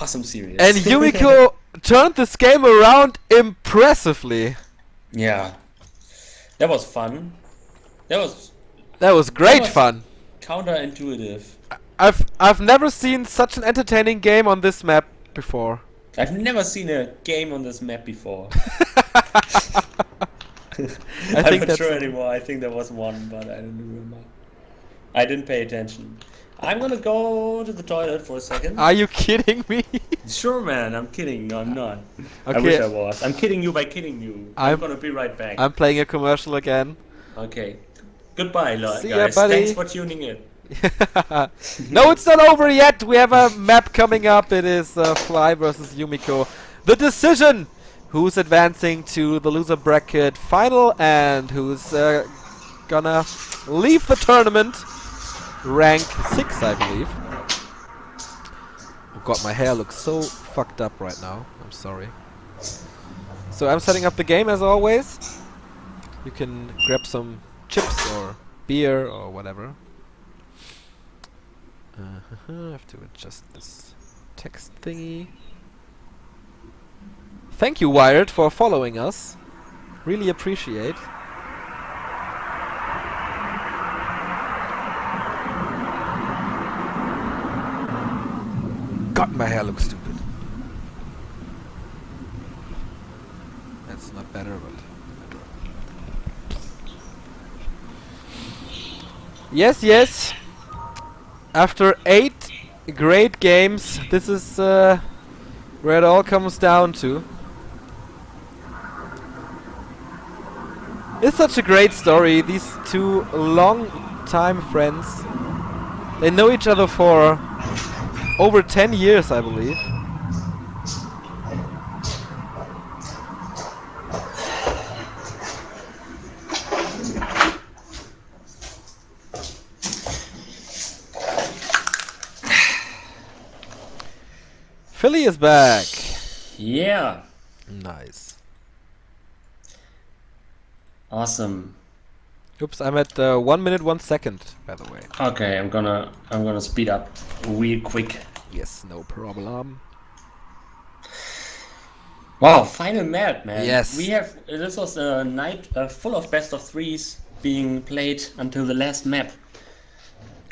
awesome series. And Yumiko turned this game around impressively. Yeah. That was fun. That was great fun. Counterintuitive. I've never seen such an entertaining game on this map before. I've never seen a game on this map before. I'm not sure anymore. I think there was one, but I don't remember. I didn't pay attention. I'm gonna go to the toilet for a second. Are you kidding me? Sure, man. I'm kidding. No, I'm not. Okay. I wish I was. I'm kidding you by kidding you. I'm gonna be right back. I'm playing a commercial again. Okay. Goodbye, See guys. ya, buddy. Thanks for tuning in. No, it's not over yet. We have a map coming up. It is Fly versus Yumiko. The decision. Who's advancing to the loser bracket final and who's gonna leave the tournament. Rank 6, I believe. Oh god, my hair looks so fucked up right now. I'm sorry. So I'm setting up the game as always. You can grab some chips or beer or whatever. I have to adjust this text thingy. Thank you, Wired, for following us. Really appreciate. God, my hair looks stupid. That's not better, but... Yes. After 8 great games, this is where it all comes down to. It's such a great story. These two long-time friends. They know each other for over 10 years, I believe. Philly is back. Yeah. Nice. Awesome. Oops, I'm at 1 minute 1 second, by the way. Okay, I'm gonna speed up real quick. Yes, no problem. Wow, final map, man. Yes. This was a night full of best of threes being played until the last map.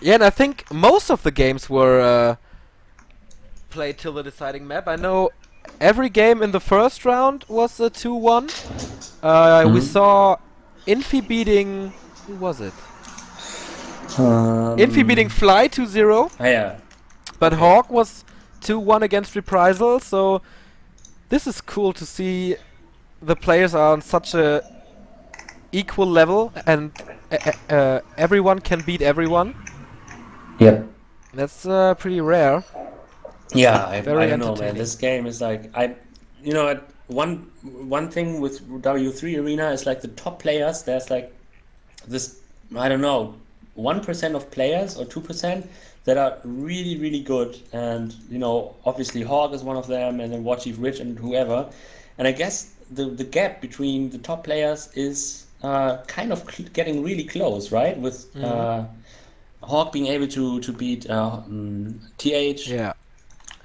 Yeah, and I think most of the games were played till the deciding map. I know every game in the first round was a 2-1. We saw Infi beating... Who was it? Infi beating Fly 2-0. Yeah. But Hawk was 2-1 against Reprisal, so this is cool to see the players are on such a equal level and everyone can beat everyone. Yep. That's pretty rare. Yeah, I don't know, man. entertaining. This game is like one thing with W3 Arena is like the top players. There's like this, I don't know, 1% of players or 2% that are really, really good. And obviously Hawk is one of them, and then Warchief Rich and whoever. And I guess the gap between the top players is kind of getting really close, right? With Hawk being able to beat TH. Yeah.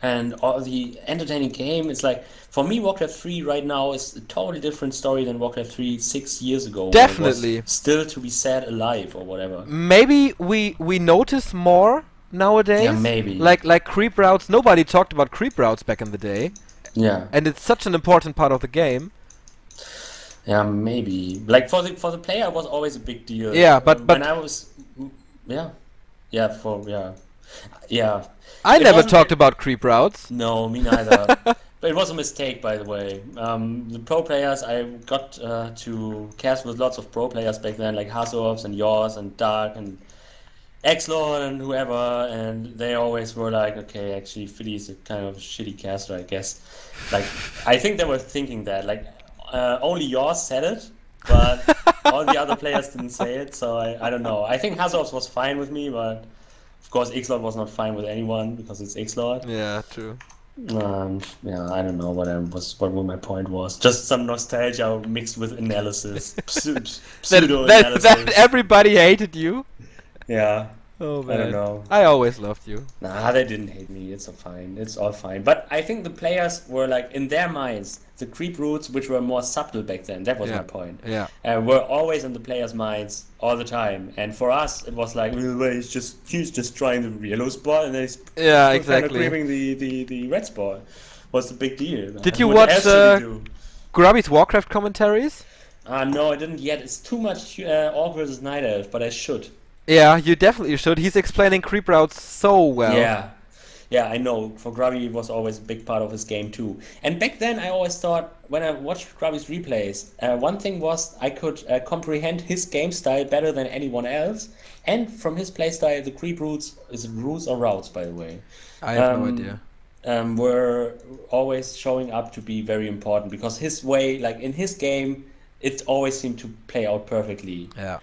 and all the entertaining game. It's like, for me, Warcraft 3 right now is a totally different story than Warcraft 3 6 years ago, when it was Definitely. still to be set alive or whatever. Maybe we notice more Yeah, nowadays. maybe. Like creep routes. Nobody talked about creep routes back in the day, Yeah, and it's such an important part of the game. yeah, maybe. Like for the player, it was always a big deal. Yeah, but When I was, yeah, yeah, yeah. I It never wasn't. talked about creep routes. No, me neither. But it was a mistake, by the way. The pro players, I got to cast with lots of pro players back then, like Hasovs and Yours and Dark and Xlord and whoever, and they always were like, okay, actually, Philly is a kind of shitty caster, I guess. Like, I think they were thinking that. Like, only Yours said it, but all the other players didn't say it, so I don't know. I think Hasovs was fine with me, but of course, Xlord was not fine with anyone because it's Xlord. Yeah, true. Yeah, I don't know what my point was. Just some nostalgia mixed with analysis, pseudo analysis. That everybody hated you. Yeah, Oh man, I don't know. I always loved you. Nah, they didn't hate me. It's all fine. It's all fine. But I think the players were like, in their minds, the creep routes, which were more subtle back then. That was Yeah. my point. Yeah. Were always in the players' minds all the time. And for us, it was like, well, he's just trying the yellow spot, and he's Yeah, kind of exactly. creeping the red spot. What's the big deal? Did you What watch else did he do? Grubby's Warcraft commentaries? No, I didn't yet. It's too much Orc versus Night Elf, but I should. Yeah, you definitely should. He's explaining creep routes so well. Yeah. Yeah, I know. For Grubby, it was always a big part of his game too. And back then, I always thought, when I watched Grubby's replays, one thing was I could comprehend his game style better than anyone else. And from his playstyle, the creep routes, is it routes or routes, by the way? I have no Um, idea. Were always showing up to be very important, because his way, like in his game, it always seemed to play out perfectly. Yeah.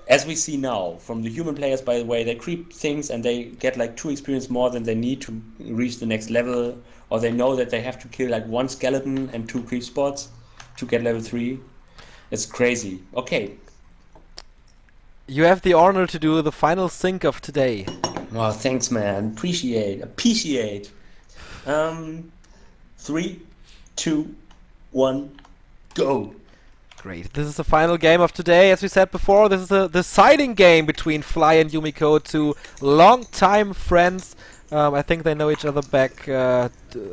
As we see now from the human players, by the way, they creep things and they get like 2 experience more than they need to reach the next level, or they know that they have to kill like 1 skeleton and 2 creep spots to get level 3. It's crazy. Okay. You have the honor to do the final sync of today. Oh, thanks, man. Appreciate. 3, 2, 1, go. Great. This is the final game of today. As we said before, this is a deciding game between Fly and Yumiko, two long-time friends. I think they know each other back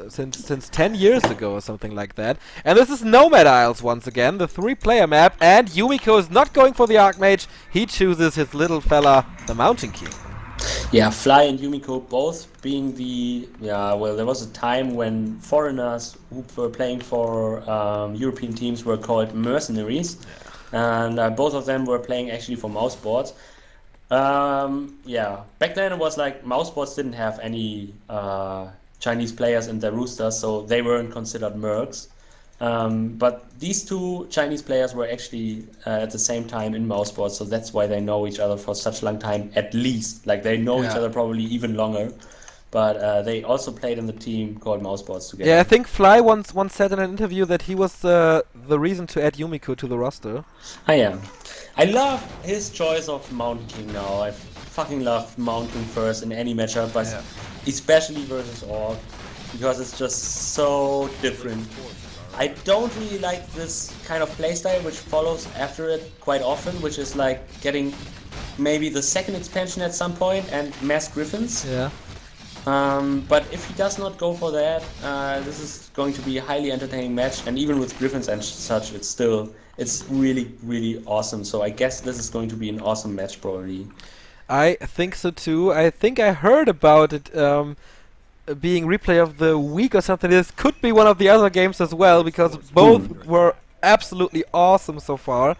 since 10 years ago or something like that. And this is Nomad Isles once again, the 3-player map. And Yumiko is not going for the Archmage. He chooses his little fella, the Mountain King. Yeah, Fly and Yumiko both being well, there was a time when foreigners who were playing for European teams were called mercenaries, and both of them were playing actually for mouseboards. Yeah, back then it was like mouseboards didn't have any Chinese players in their roosters, so they weren't considered mercs. But these 2 Chinese players were actually at the same time in mouseboards, so that's why they know each other for such a long time, at least. Like, they know each other probably even longer. But they also played in the team called mouseboards together. Yeah, I think Fly once said in an interview that he was the reason to add Yumiko to the roster. I am. I love his choice of Mountain King now. I fucking love Mountain King first in any matchup, but especially versus Orc, because it's just so different. I don't really like this kind of playstyle which follows after it quite often, which is like getting maybe the 2nd expansion at some point and mass griffins. Yeah. But if he does not go for that, this is going to be a highly entertaining match, and even with griffins and such, it's really, really awesome. So I guess this is going to be an awesome match probably. I think so too. I think I heard about it being replay of the week or something. This could be one of the other games as well, because both were absolutely awesome so far.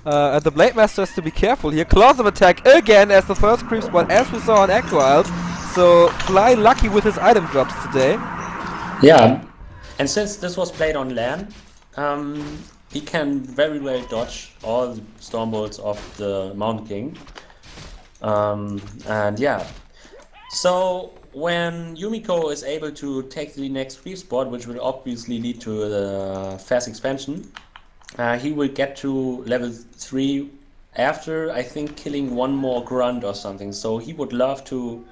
And the Blade Master has to be careful here. Claws of attack again as the first creep spot, as we saw on Echo Isles. So Fly lucky with his item drops today. Yeah, and since this was played on LAN, he can very well dodge all the storm bolts of the Mountain King. And yeah, so when Yumiko is able to take the next creep spot, which will obviously lead to the fast expansion, he will get to level 3 after, I think, killing 1 more grunt or something. So he would love to.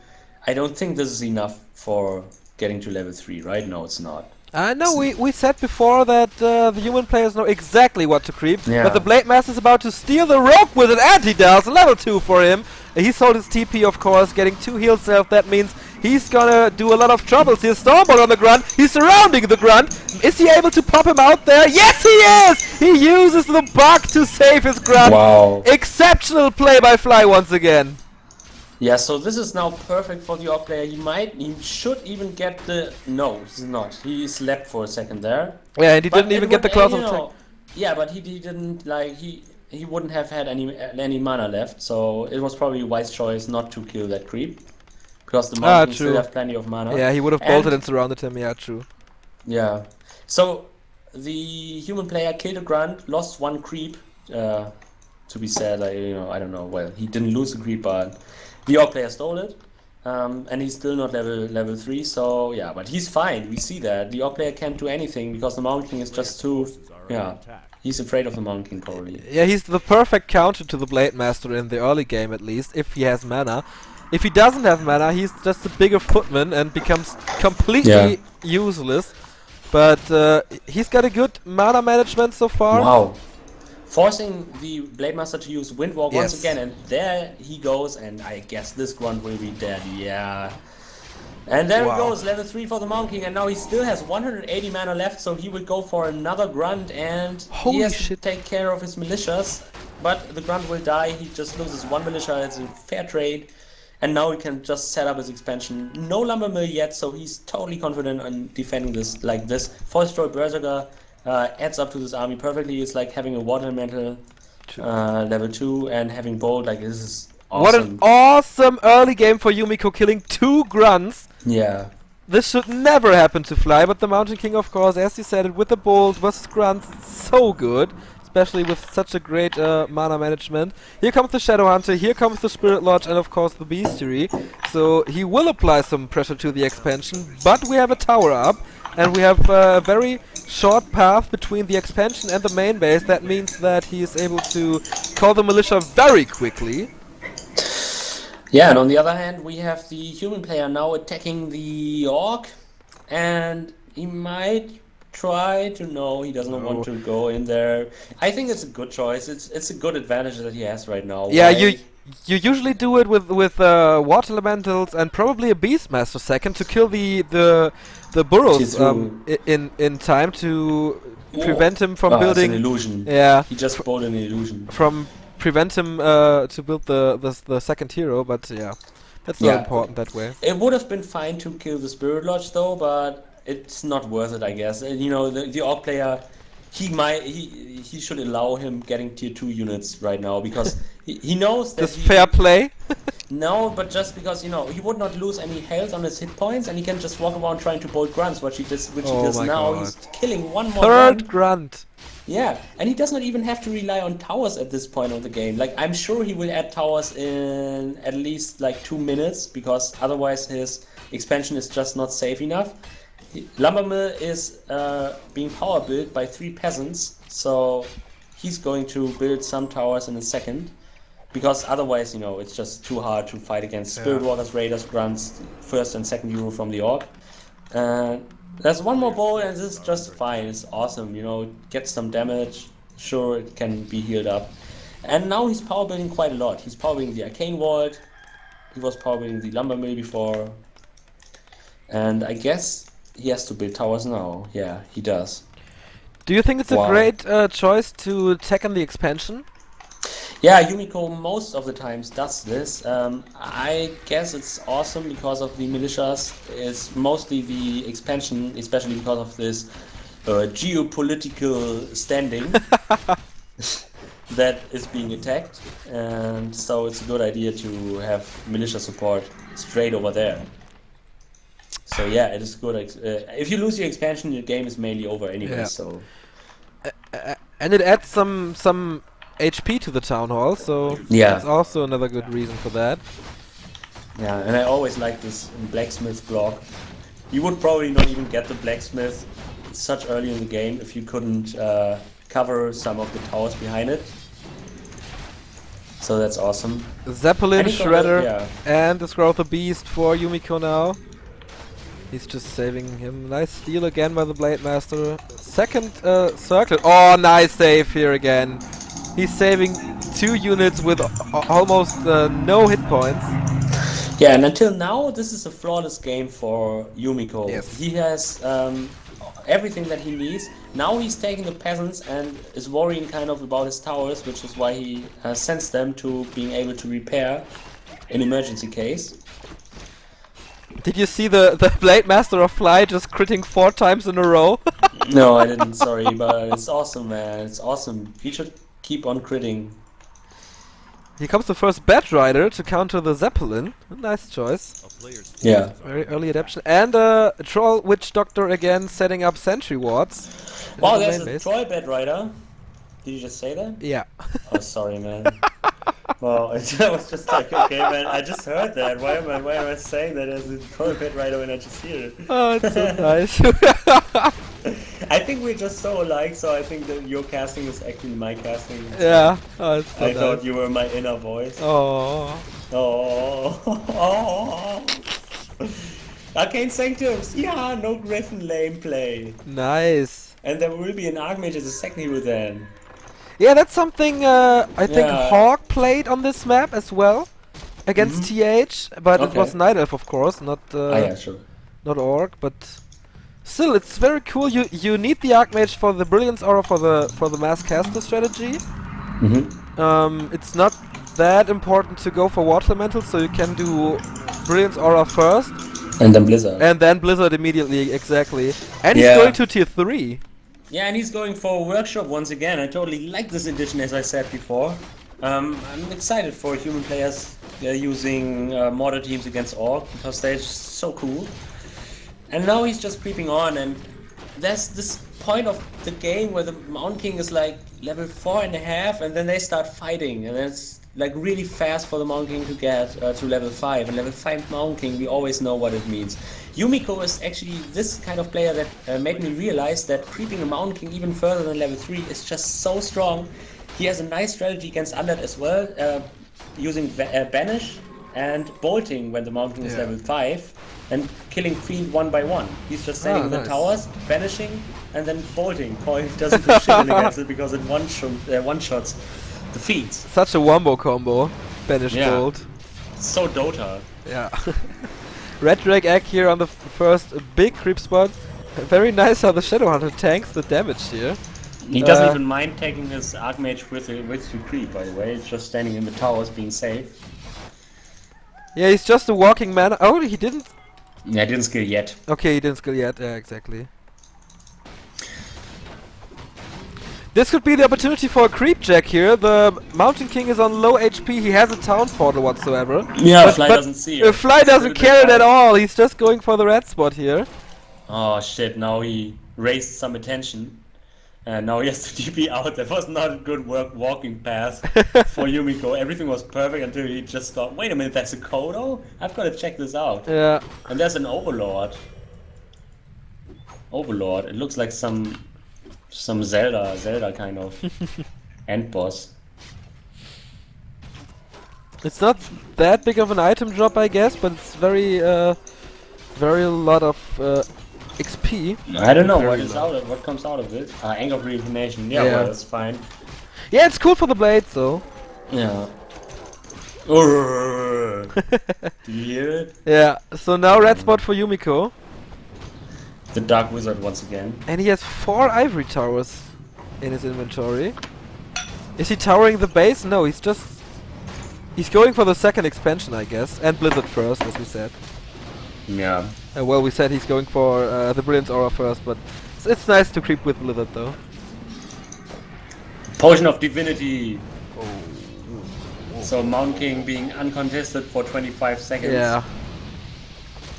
I don't think this is enough for getting to level 3, right? No, it's not. I know, we said before that the human players know exactly what to creep, Yeah. but the Blade Master is about to steal the rope with an anti-douse, level 2 for him. He sold his TP, of course, getting 2 heals self. That means he's gonna do a lot of troubles. Here's Stormbolt on the grunt. He's surrounding the grunt. Is he able to pop him out there? Yes, he is! He uses the bug to save his grunt. Wow. Exceptional play by Fly once again. Yeah, so this is now perfect for the Orc player. He should even get the... No, he's not. He slept for a second there. Yeah, and he But didn't even get the claws of you attack. know, yeah, but he didn't, like, he wouldn't have had any mana left, so it was probably a wise choice not to kill that creep. Because the mountain still true. have plenty of mana. Yeah, he would have bolted and surrounded him. Yeah, true. Yeah. So, the human player killed a grunt, lost 1 creep. To be said, I don't know, well, he didn't lose the creep, but the Orc player stole it. And he's still not level 3, so yeah, but he's fine. We see that. The Orc player can't do anything because the Mountain King is just too... Yeah, he's afraid of the Mountain King probably. Yeah, he's the perfect counter to the Blade Master in the early game, at least, if he has mana. If he doesn't have mana, he's just a bigger footman and becomes completely useless. But he's got a good mana management so far. Wow. Forcing the Blade Master to use Windwalk Yes. once again, and there he goes, and I guess this grunt will be dead, yeah. And there Wow. he goes, level 3 for the Mountain King, and now he still has 180 mana left, so he will go for another grunt, and Holy he has shit. to take care of his militias. But the grunt will die, he just loses 1 militia, it's a fair trade. And now he can just set up his expansion. No lumber mill yet, so he's totally confident on defending this like this. Four-destroy Berserker adds up to this army perfectly. It's like having a water elemental level 2 and having bold. Like, this is awesome. What an awesome early game for Yumiko, killing 2 grunts. Yeah. This should never happen to Fly, but the Mountain King, of course, as you said it, with the bolt versus grunts, so good. Especially with such a great mana management. Here comes the Shadow Hunter, here comes the Spirit Lodge, and of course the Bestiary. So he will apply some pressure to the expansion, but we have a tower up, and we have a very short path between the expansion and the main base. That means that he is able to call the militia very quickly. Yeah, and on the other hand, we have the human player now attacking the Orc, and he might try to... No, he doesn't want to go in there. I think it's a good choice. It's a good advantage that he has right now. Yeah, you usually do it with water elementals and probably a Beastmaster second to kill the burrows in time to prevent him from building... It's an illusion. Yeah. He just bought an illusion. From prevent him to build the second hero, but yeah, that's not important that way. It would have been fine to kill the Spirit Lodge though, but it's not worth it, I guess. You know, the Orc player, he should allow him getting tier 2 units right now because he knows that This fair play. No, but just because, you know, he would not lose any health on his hit points and he can just walk around trying to bolt grunts, which he does now. God. He's killing one more Third grunt. Yeah, and he does not even have to rely on towers at this point of the game. Like, I'm sure he will add towers in at least like 2 minutes because otherwise his expansion is just not safe enough. Lumbermill is being power built by 3 peasants, so he's going to build some towers in a second. Because otherwise, you know, it's just too hard to fight against Spirit Walkers, Raiders, Grunts, first and second hero from the Orc. There's one more bowl and this is just fine, it's awesome, you know, it gets some damage, sure it can be healed up. And now he's power building quite a lot. He's power building the Arcane Vault, he was power building the Lumber Mill before. And I guess he has to build towers now, yeah, he does. Do you think it's a great choice to attack on the expansion? Yeah, Yumiko most of the times does this. I guess it's awesome because of the militias. It's mostly the expansion, especially because of this geopolitical standing that is being attacked. And so it's a good idea to have militia support straight over there. So yeah, it is good. If you lose your expansion, your game is mainly over anyway. So and it adds some HP to the town hall, so that's also another good reason for that. Yeah, and I always like this blacksmith block. You would probably not even get the blacksmith such early in the game if you couldn't cover some of the towers behind it. So that's awesome. Zeppelin, Shredder, and the Scroll of the Beast for Yumiko now. He's just saving him. Nice steal again by the Blade Master. Second circle. Oh, nice save here again. He's saving 2 units with almost no hit points. Yeah, and until now, this is a flawless game for Yumiko. Yes. He has everything that he needs. Now he's taking the peasants and is worrying kind of about his towers, which is why he sends them to being able to repair in emergency case. Did you see the Blade Master of Fly just critting 4 times in a row? No, I didn't, sorry, but it's awesome, man. It's awesome. He should keep on critting. Here comes the first Bat Rider to counter the Zeppelin. Nice choice. Yeah. Very early adaptation. And Troll Witch Doctor again setting up sentry wards. Wow, there's a Troll Bat Rider. Did you just say that? Yeah. Oh, sorry, man. Well, I was just like, okay, man, I just heard that. Why am I saying that as a Troll Bat Rider when I just hear it? Oh, it's so nice. I think we're just so alike, so I think that your casting is actually my casting. Yeah. Oh, it's so I nice. thought you were my inner voice. Oh. Oh. Arcane Sanctums. Yeah, no Griffin lame play. Nice. And there will be an Archmage as a second hero then. Yeah, that's something I think Yeah. Hawk played on this map as well. Against TH, but it Okay. was Night Elf, of course, not Yeah, sure. not Orc, but still, it's very cool. You need the Archmage for the Brilliance Aura for the Mass Caster strategy. It's not that important to go for Water Elemental, so you can do Brilliance Aura first. And then Blizzard. And then Blizzard immediately, exactly. And he's Yeah. going to tier 3. Yeah, and he's going for a workshop once again. I totally like this edition, as I said before. I'm excited for human players using modder teams against Orc, because they're just so cool. And now he's just creeping on, and there's this point of the game where the Mountain King is like level 4.5, and then they start fighting, and it's like really fast for the Mountain King to get to level 5. And level 5 Mountain King, we always know what it means. Yumiko is actually this kind of player that made me realize that creeping a Mountain King even further than level 3 is just so strong. He has a nice strategy against Undead as well, using Banish and bolting when the Mountain King is level 5, and killing Fiend one by one. He's just standing in the towers, banishing, and then bolting. He doesn't do shit against it because it one-shots the Fiends. Such a wombo combo. Banish Gold. So Dota. Yeah. Red Drake Egg here on the first big creep spot. Very nice how the Shadow Hunter tanks the damage here. He doesn't even mind taking his Archmage with to creep, by the way. He's just standing in the towers being safe. Yeah, he's just a walking man. Oh, he didn't... Yeah, didn't skill yet. Okay, he didn't skill yet. Yeah, exactly. This could be the opportunity for a creep jack here. The Mountain King is on low HP. He has a town portal whatsoever. Yeah, Fly doesn't see it. Fly doesn't care it at all. He's just going for the red spot here. Oh shit, now he raised some attention. And now he has to TP out. That was not a good walking path for Yumiko. Everything was perfect until he just thought, wait a minute, that's a Kodo? I've got to check this out. Yeah. And there's an Overlord. It looks like some Zelda kind of end boss. It's not that big of an item drop, I guess, but it's very lot of XP. I don't know what comes out of it. Anger of Reincarnation. Yeah, well, that's fine. Yeah, it's cool for the blades, though. Yeah. Do you hear it? Yeah. So now red spot for Yumiko. The Dark Wizard once again. And he has 4 ivory towers in his inventory. Is he towering the base? No, he's going for the second expansion, I guess, and Blizzard first, as we said. Yeah. Well, we said he's going for the Brilliance Aura first, but it's nice to creep with Blizzard, though. Potion of Divinity. So Mountain King being uncontested for 25 seconds. Yeah.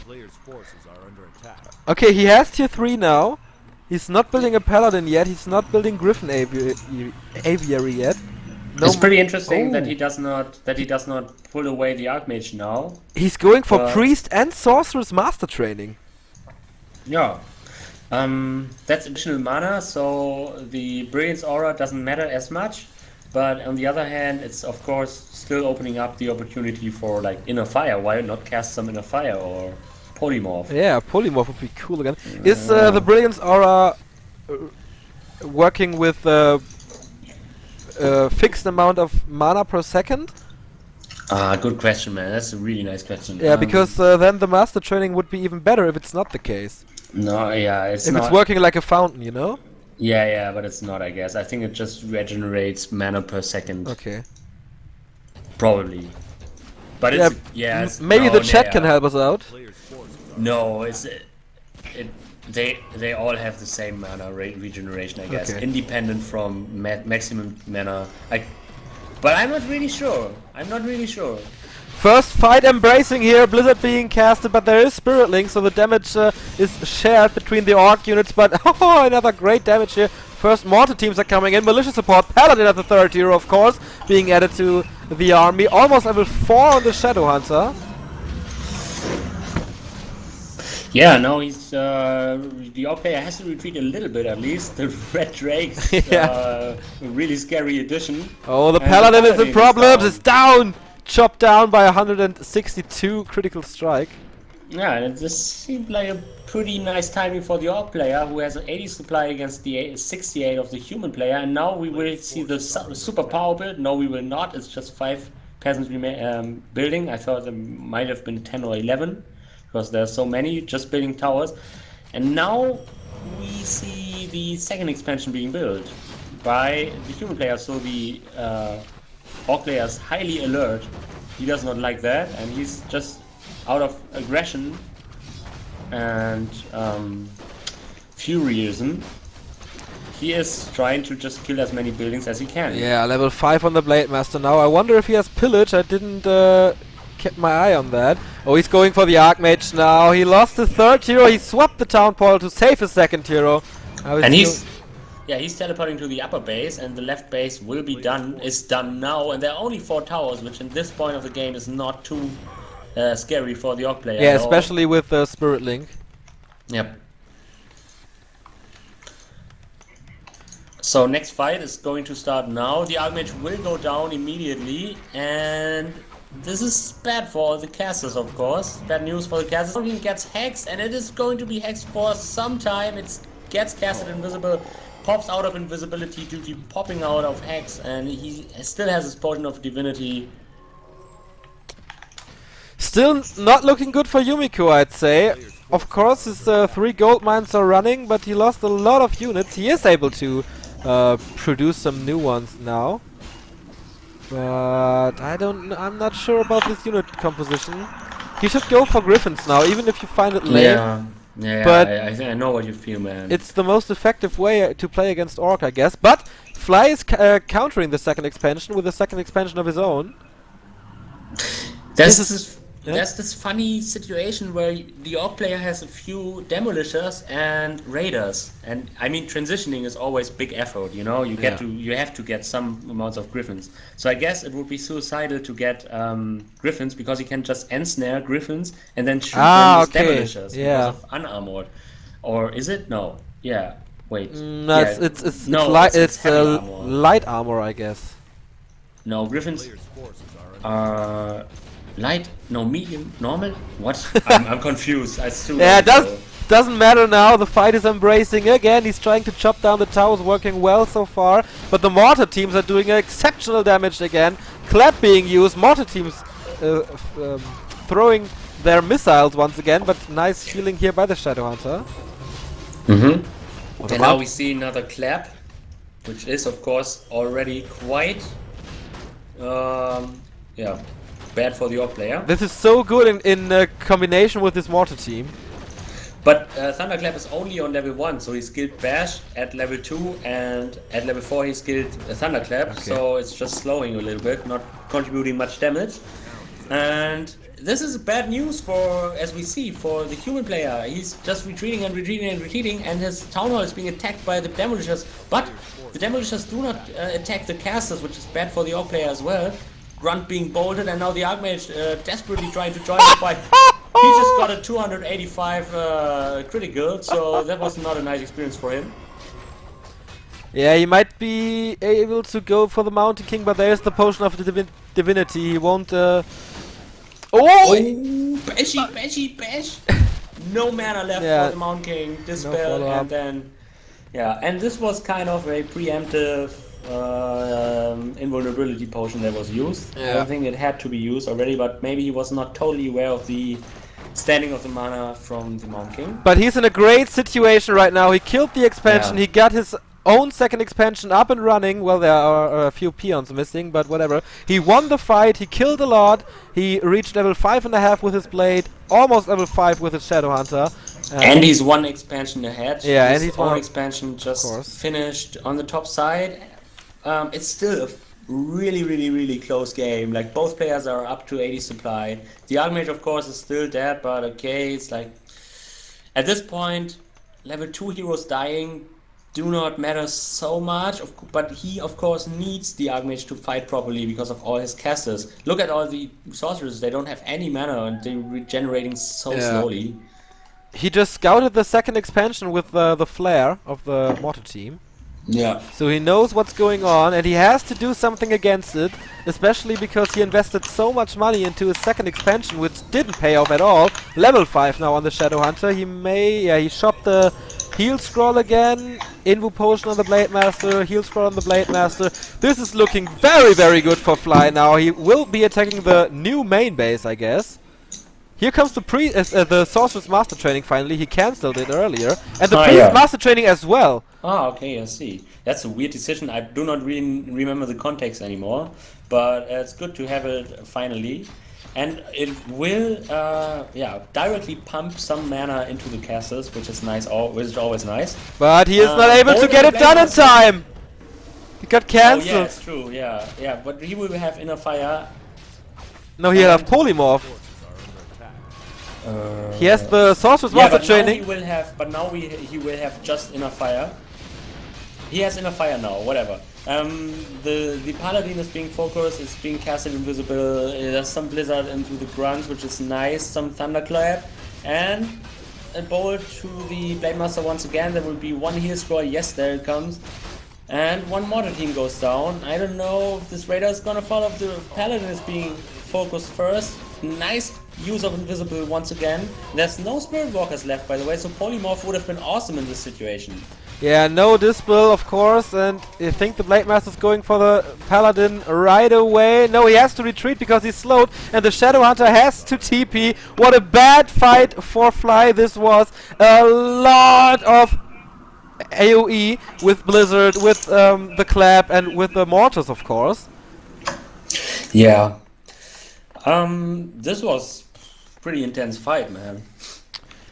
Player's forces are under attack. Okay, he has tier 3 now. He's not building a Paladin yet. He's not building Griffin Aviary yet. No, it's pretty interesting that he does not pull away the Archmage now. He's going for Priest and Sorcerer's Master Training. Yeah. That's additional mana, so the Brilliance Aura doesn't matter as much. But on the other hand, it's of course still opening up the opportunity for like Inner Fire. Why not cast some Inner Fire or polymorph. Yeah, polymorph would be cool again. Is the Brilliance Aura working with a fixed amount of mana per second? Good question, man. That's a really nice question. Yeah, because then the Master Training would be even better if it's not the case. No, yeah, it's if not. it's working like a fountain, you know? Yeah, but it's not, I guess. I think it just regenerates mana per second. Okay. Probably. But it's maybe the chat can help us out. No, they all have the same mana regeneration, I guess, independent from maximum mana. But I'm not really sure. First fight embracing here, Blizzard being casted, but there is Spirit Link, so the damage is shared between the Orc units, but another great damage here. First Mortar teams are coming in, Militia support, Paladin at the third hero, of course, being added to the army. Almost level 4 on the Shadow Hunter. Yeah, no, he's the Orc player has to retreat a little bit at least. The Red Drake's a really scary addition. Oh, the Paladin is in problems, it's down! Chopped down by 162 critical strike. Yeah, and this seemed like a pretty nice timing for the Orc player, who has an 80 supply against the 68 of the human player, and now we will see the super power build. No, we will not, it's just 5 peasants building. I thought there might have been 10 or 11. Because there are so many just building towers, and now we see the second expansion being built by the human player. So the Orc player is highly alert. He does not like that, and he's just out of aggression and furyism. He is trying to just kill as many buildings as he can. Yeah, level 5 on the Blade Master now. I wonder if he has pillage. I didn't kept my eye on that. Oh, he's going for the Archmage now. He lost his third hero. He swapped the Town Portal to save his second hero. And he's teleporting to the upper base, and the left base will be done now. And there are only 4 towers, which in this point of the game is not too scary for the Orc player. Yeah, especially with Spirit Link. Yep. So next fight is going to start now. The Archmage will go down immediately, and this is bad for the casters, of course. Bad news for the casters. He gets hexed, and it is going to be hexed for some time. It gets casted invisible, pops out of invisibility due to popping out of hex, and he still has his potion of divinity. Still not looking good for Yumiko, I'd say. Of course, his 3 gold mines are running, but he lost a lot of units. He is able to produce some new ones now. But I'm not sure about this unit composition. He should go for Griffins now, even if you find it lame. Yeah, but I know what you feel, man. It's the most effective way to play against Orc, I guess. But Fly is countering the second expansion with a second expansion of his own. There's this funny situation where the Orc player has a few Demolishers and Raiders, and I mean transitioning is always big effort, you know. You have to get some amounts of Griffins. So I guess it would be suicidal to get Griffins, because you can just ensnare Griffins and then shoot them with Demolishers because of unarmored. Or is it? No. Yeah. Wait. No, it's light armor, I guess. No, Griffins are light? No, medium? Normal? What? I'm confused. Yeah, doesn't matter now. The fight is embracing again. He's trying to chop down the towers, working well so far. But the mortar teams are doing exceptional damage again. Clap being used. Mortar teams throwing their missiles once again. But nice healing here by the Shadow Hunter. And now we see another clap, which is of course already quite bad for the Orc player. This is so good in combination with this mortar team. But Thunderclap is only on level 1, so he skilled Bash at level 2, and at level 4 he skilled Thunderclap, so it's just slowing a little bit, not contributing much damage. And this is bad news for, as we see, for the human player. He's just retreating and retreating and retreating, and his Town Hall is being attacked by the Demolishers. But the Demolishers do not attack the casters, which is bad for the Orc player as well. Grunt being bolted, and now the Archmage desperately trying to join the fight. He just got a 285 critical, so that was not a nice experience for him. Yeah, he might be able to go for the Mountain King, but there's the Potion of the Divinity. He won't Oh! Bash! No mana left Yeah. for the Mountain King. Dispel, follow-up. and then... Yeah, and this was kind of a preemptive invulnerability potion that was used. I Yeah. don't think it had to be used already, but maybe he was not totally aware of the standing of the mana from the Mountain King. But he's in a great situation right now. He killed the expansion. Yeah. He got his own second expansion up and running. Well, there are a few peons missing, but whatever. He won the fight. He killed a lot. He reached level 5.5 with his blade. Almost level 5 with his Shadowhunter. And he's one expansion ahead. Yeah, and His he's one- expansion just course. finished on the top side. It's still a really close game. Like, both players are up to 80 supply. The Archmage, of course, is still dead, but okay, it's like... At this point, level 2 heroes dying do not matter so much, but he, of course, needs the Archmage to fight properly because of all his casters. Look at all the sorcerers, they don't have any mana and they're regenerating so slowly. He just scouted the second expansion with the flare of the mortar team. Yeah. So he knows what's going on, and he has to do something against it, especially because he invested so much money into his second expansion, which didn't pay off at all. Level 5 now on the Shadowhunter. He shopped the heal scroll again, Invu potion on the Blade Master, heal scroll on the Blade Master. This is looking very good for Fly now. He will be attacking the new main base, I guess. Here comes the Sorcerer's Master Training finally. He cancelled it earlier. And the Priest Master Training as well. Ah, okay, I see. That's a weird decision. I do not really remember the context anymore. But it's good to have it finally. And it will, directly pump some mana into the casters, which is nice, which is always nice. But he is not able to get it done in time! He got cancelled. Oh, yeah, it's true, yeah. But he will have Inner Fire. No, he'll have Polymorph. He has the Sorcerer's Master Training. He will have just Inner Fire. He has Inner Fire now, whatever. The Paladin is being focused, it's being casted invisible, there's some Blizzard into the grunts, which is nice, some Thunderclap, and a bolt to the Blade Master once again. There will be one heal scroll, yes, there it comes. And one mortar team goes down. I don't know if this Raider is gonna fall off. The Paladin is being focused first. Nice use of Invisible once again. There's no Spirit Walkers left, by the way, so Polymorph would have been awesome in this situation. Yeah, no Dispel, of course, and I think the Blade Master's going for the Paladin right away. No, he has to retreat because he's slowed, and the Shadowhunter has to TP. What a bad fight for Fly this was. A lot of AoE with Blizzard, with the Clap, and with the Mortars, of course. Yeah. This was pretty intense fight, man.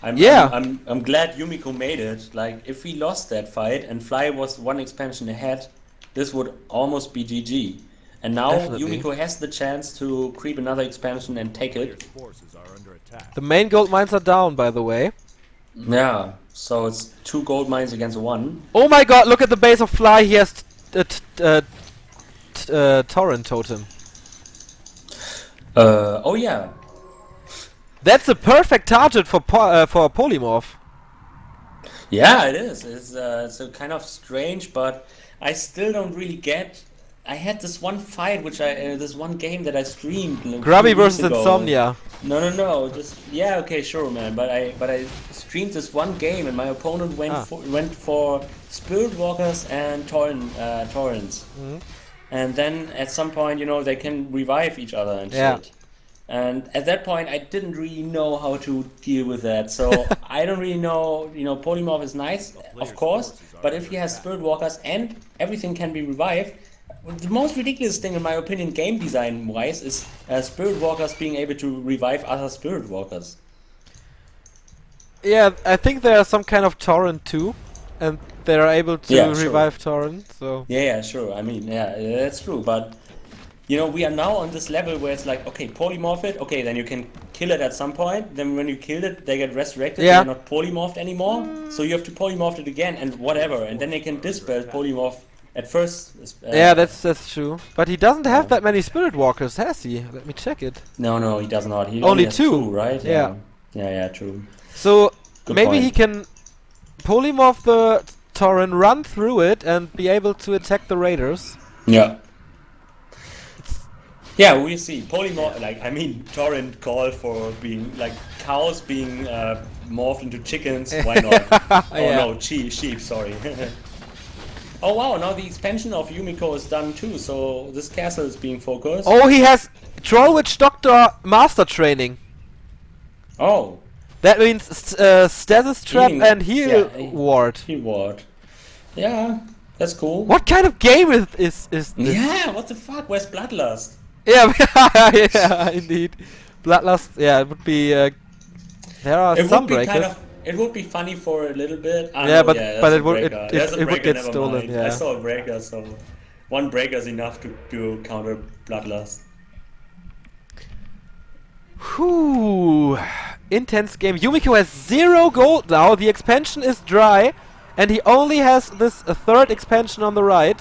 I'm glad Yumiko made it. Like, if we lost that fight and Fly was one expansion ahead, this would almost be GG. And now Yumiko has the chance to creep another expansion and take it. The main gold mines are down, by the way. Yeah, so it's 2 gold mines against 1. Oh my god, look at the base of Fly. He has Torrent Totem. Oh yeah. That's a perfect target for Polymorph. Yeah, it is. It's a kind of strange, but I still don't really get. I had this one fight, this one game that I streamed. Grubby versus Insomnia. No. Okay, sure, man. But I streamed this one game, and my opponent went for Spirit Walkers and Torrents. Mm-hmm. And then at some point, they can revive each other and shit. And at that point, I didn't really know how to deal with that. So I don't really know. Polymorph is nice, of course, but if he has Spirit Walkers and everything can be revived, the most ridiculous thing, in my opinion, game design-wise, is Spirit Walkers being able to revive other Spirit Walkers. Yeah, I think there are some kind of torrent too, and they are able to revive torrent. So yeah, sure. I mean, yeah, that's true. But we are now on this level where it's like, okay, polymorph it. Okay, then you can kill it at some point. Then when you kill it, they get resurrected. Yeah. They're not polymorphed anymore. So you have to polymorph it again and whatever, and then they can dispel polymorph at first. Yeah, that's true. But he doesn't have that many Spirit Walkers, has he? Let me check it. No, he does not. He only has 2, right? Yeah. Yeah, true. So Good maybe point. he can polymorph the torrent, run through it, and be able to attack the raiders. Yeah. Yeah, we see. Polymorph, like, I mean, Torrent called for being, like, cows being morphed into chickens. Why not? Oh no, sheep, sorry. Oh wow, now the expansion of Yumiko is done too, so this castle is being focused. Oh, he has Troll Witch Doctor Master Training. Oh. That means Stasis Trap Healing. and Heal Yeah, Ward. Heal Ward. Yeah, that's cool. What kind of game is this? Yeah, what the fuck? Where's Bloodlust? Yeah, yeah, indeed. Bloodlust, yeah, it would be... there are some breakers. It would be funny for a little bit. Yeah, but it would get never stolen. mind. Yeah. I saw a breaker, so one breaker is enough to counter Bloodlust. Whew. Intense game. Yumiko has 0 gold now. The expansion is dry, and he only has this third expansion on the right.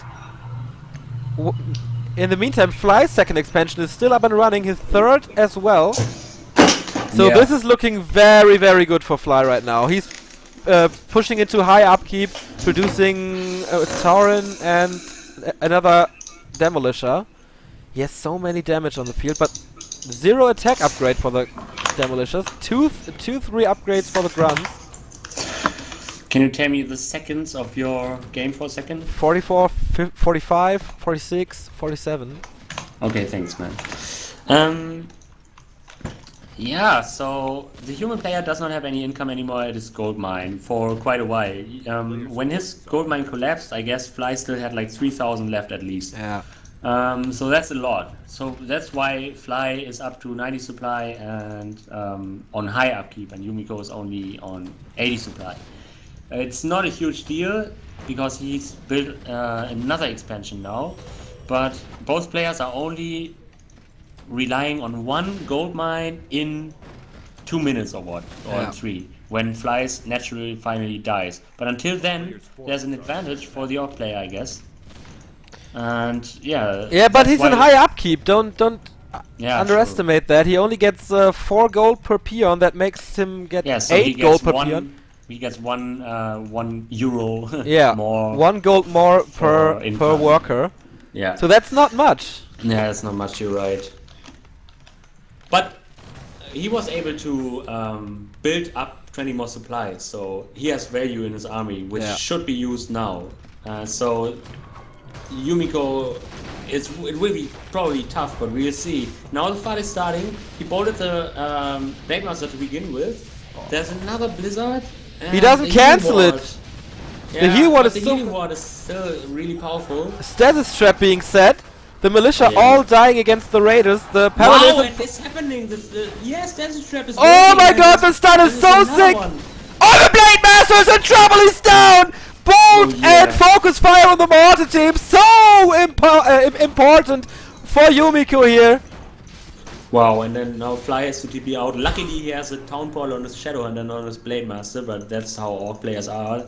In the meantime, Fly's second expansion is still up and running. His third as well. So this is looking very, very good for Fly right now. He's pushing into high upkeep, producing Tauren and another Demolisher. He has so many damage on the field, but 0 attack upgrade for the Demolishers. 3 upgrades for the Grunts. Can you tell me the seconds of your game for a second? 44, 45, 46, 47. Okay, thanks, man. Yeah, so the human player does not have any income anymore at his gold mine for quite a while. When his gold mine collapsed, I guess Fly still had like 3,000 left at least. Yeah. So that's a lot. So that's why Fly is up to 90 supply and on high upkeep, and Yumiko is only on 80 supply. It's not a huge deal because he's built another expansion now, but both players are only relying on one gold mine in 2 minutes or what, or 3, when Fly's naturally finally dies. But until then, there's an advantage for the Orc player, I guess. And yeah. Yeah, but he's in high upkeep. Don't underestimate that. He only gets 4 gold per peon. That makes him get 8 gold per peon. He gets one euro. Yeah, more. 1 gold more per worker. Yeah. So that's not much. Yeah, that's not much. You're right. But he was able to build up 20 more supplies, so he has value in his army, which should be used now. So Yumiko, it will be probably tough, but we'll see. Now the fight is starting. He bolted the Blade Master to begin with. There's another Blizzard. He doesn't cancel it. Yeah, the heal ward is still really powerful. Stasis trap being set. The militia all dying against the raiders. The paladins. Wow, and it's happening. Yes, Stasis trap is. Oh my god, the stun is so sick! Oh, the Blade Master is in trouble. He's down. Bolt and focus fire on the mortar team. So important for Yumiko here. Wow, and then now Fly has to TP out. Luckily he has a Town Portal on his Shadow and then on his Blade Master, but that's how all players are.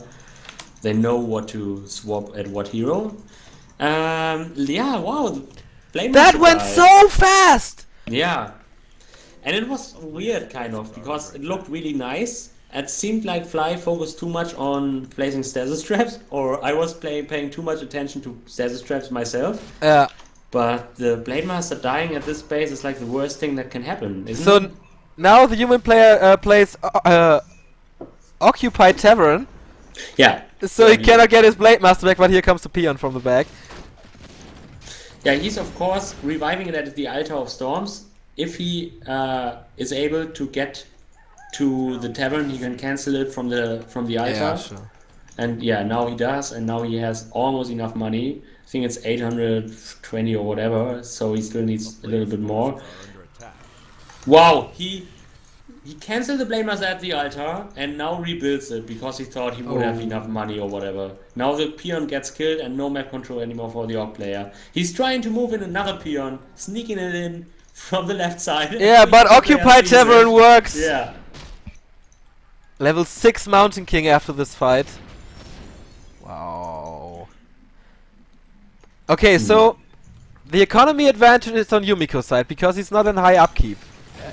They know what to swap at what hero. Yeah, wow. Blade that Master went so fast! Yeah. And it was weird, kind of, because it looked really nice. It seemed like Fly focused too much on placing stasis traps, or I was paying too much attention to stasis traps myself. Yeah. But the Blade Master dying at this space is like the worst thing that can happen, isn't it? Now the human player plays Occupied Tavern. Yeah. So he cannot get his Blade Master back, but here comes the peon from the back. Yeah, he's of course reviving it at the Altar of Storms. If he is able to get to the tavern, he can cancel it from the altar. Yeah, sure. And yeah, now he does, and now he has almost enough money. I think it's 820 or whatever, so he still needs a little bit more. Wow, he cancelled the Blade Master at the altar and now rebuilds it because he thought he would have enough money or whatever. Now the peon gets killed and no map control anymore for the Orc player. He's trying to move in another peon, sneaking it in from the left side. Yeah, but Occupied Tavern works! Yeah. Level 6 Mountain King after this fight. Wow. Okay, so the economy advantage is on Yumiko's side because he's not in high upkeep.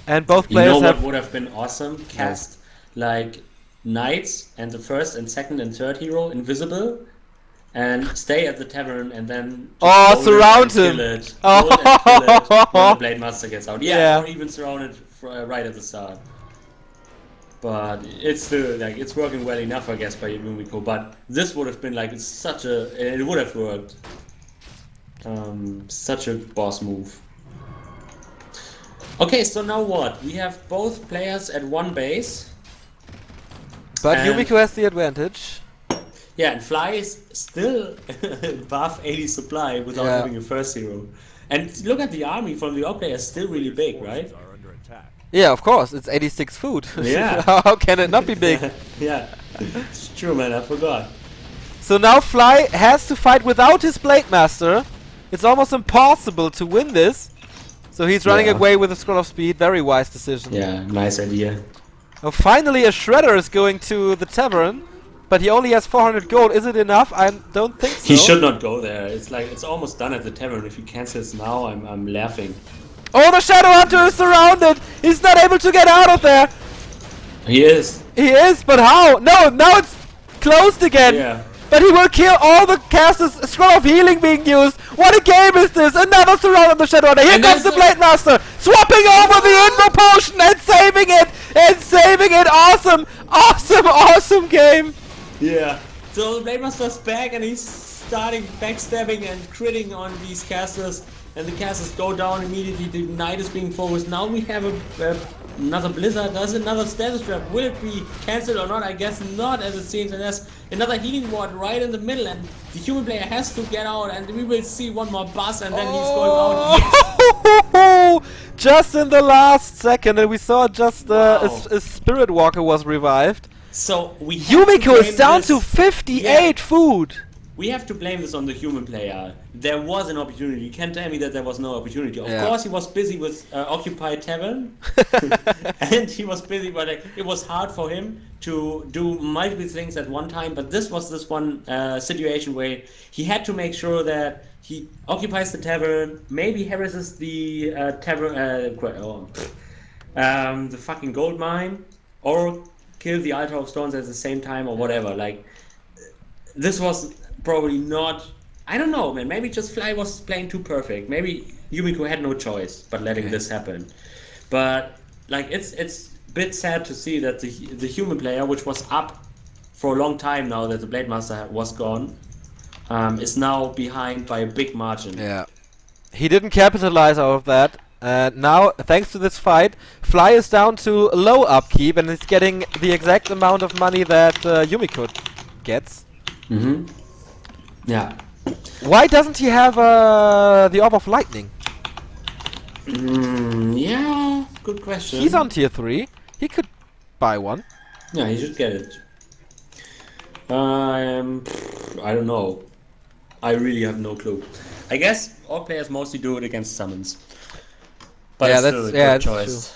And both players what would have been awesome? Cast like knights and the first and second and third hero invisible, and stay at the tavern and then Oh, surround him. Kill it. Hold and kill it when the Blade Master gets out. Yeah, or even surround it right at the start. But it's still like it's working well enough, I guess, by Yumiko. But this would have been like it would have worked. Such a boss move. Okay, so now what? We have both players at one base. But Yumiko has the advantage. Yeah, and Fly is still above 80 supply without having a first hero. And look at the army from the AUG player, still really big, right? Are under attack. Yeah, of course, it's 86 food. Yeah. How can it not be big? Yeah, it's true, man, I forgot. So now Fly has to fight without his Blade Master. It's almost impossible to win this. So he's running away with a Scroll of Speed. Very wise decision. Yeah, nice idea. Oh, finally a Shredder is going to the tavern. But he only has 400 gold. Is it enough? I don't think so. He should not go there. It's like it's almost done at the tavern. If he cancels now, I'm laughing. Oh, the Shadow Hunter is surrounded. He's not able to get out of there. He is. He is, but how? No, now it's closed again. Yeah. But he will kill all the casters. Scroll of Healing being used. What a game is this? Another surround of the Shadow Hunter. Here And comes the Blade Master. Swapping over the Invo Potion and saving it. And saving it. Awesome. Awesome, awesome game. Yeah. So the Blade Master's back and he's starting backstabbing and critting on these casters. And the casters go down immediately. The Knight is being focused. Now we have another Blizzard. There's another Status Trap. Will it be cancelled or not? I guess not, as it seems. And there's another Healing Ward right in the middle. And the human player has to get out. And we will see one more buzz. And then he's going out. Yes. Just in the last second. And we saw just a Spirit Walker was revived. So we have Yumiko is down to 58 food. We have to blame this on the human player. There was an opportunity. You can't tell me that there was no opportunity. Of course, he was busy with Occupied Tavern. And he was busy, but it was hard for him to do multiple things at one time. But this was this one situation where he had to make sure that he occupies the tavern, maybe harasses the tavern, the fucking gold mine, or kill the Altar of Stones at the same time, or whatever. Like, this was probably not. I don't know, man. Maybe just Fly was playing too perfect. Maybe Yumiko had no choice but letting this happen. But like, it's a bit sad to see that the human player, which was up for a long time now that the Blade Master was gone, is now behind by a big margin. Yeah, he didn't capitalize out of that. Now, thanks to this fight, Fly is down to low upkeep and is getting the exact amount of money that Yumiko gets. Mm-hmm. Yeah. Why doesn't he have the Orb of Lightning? Yeah, good question. He's on tier 3. He could buy one. Yeah, he should get it. I don't know. I really have no clue. I guess all players mostly do it against summons. But yeah, it's still a good choice.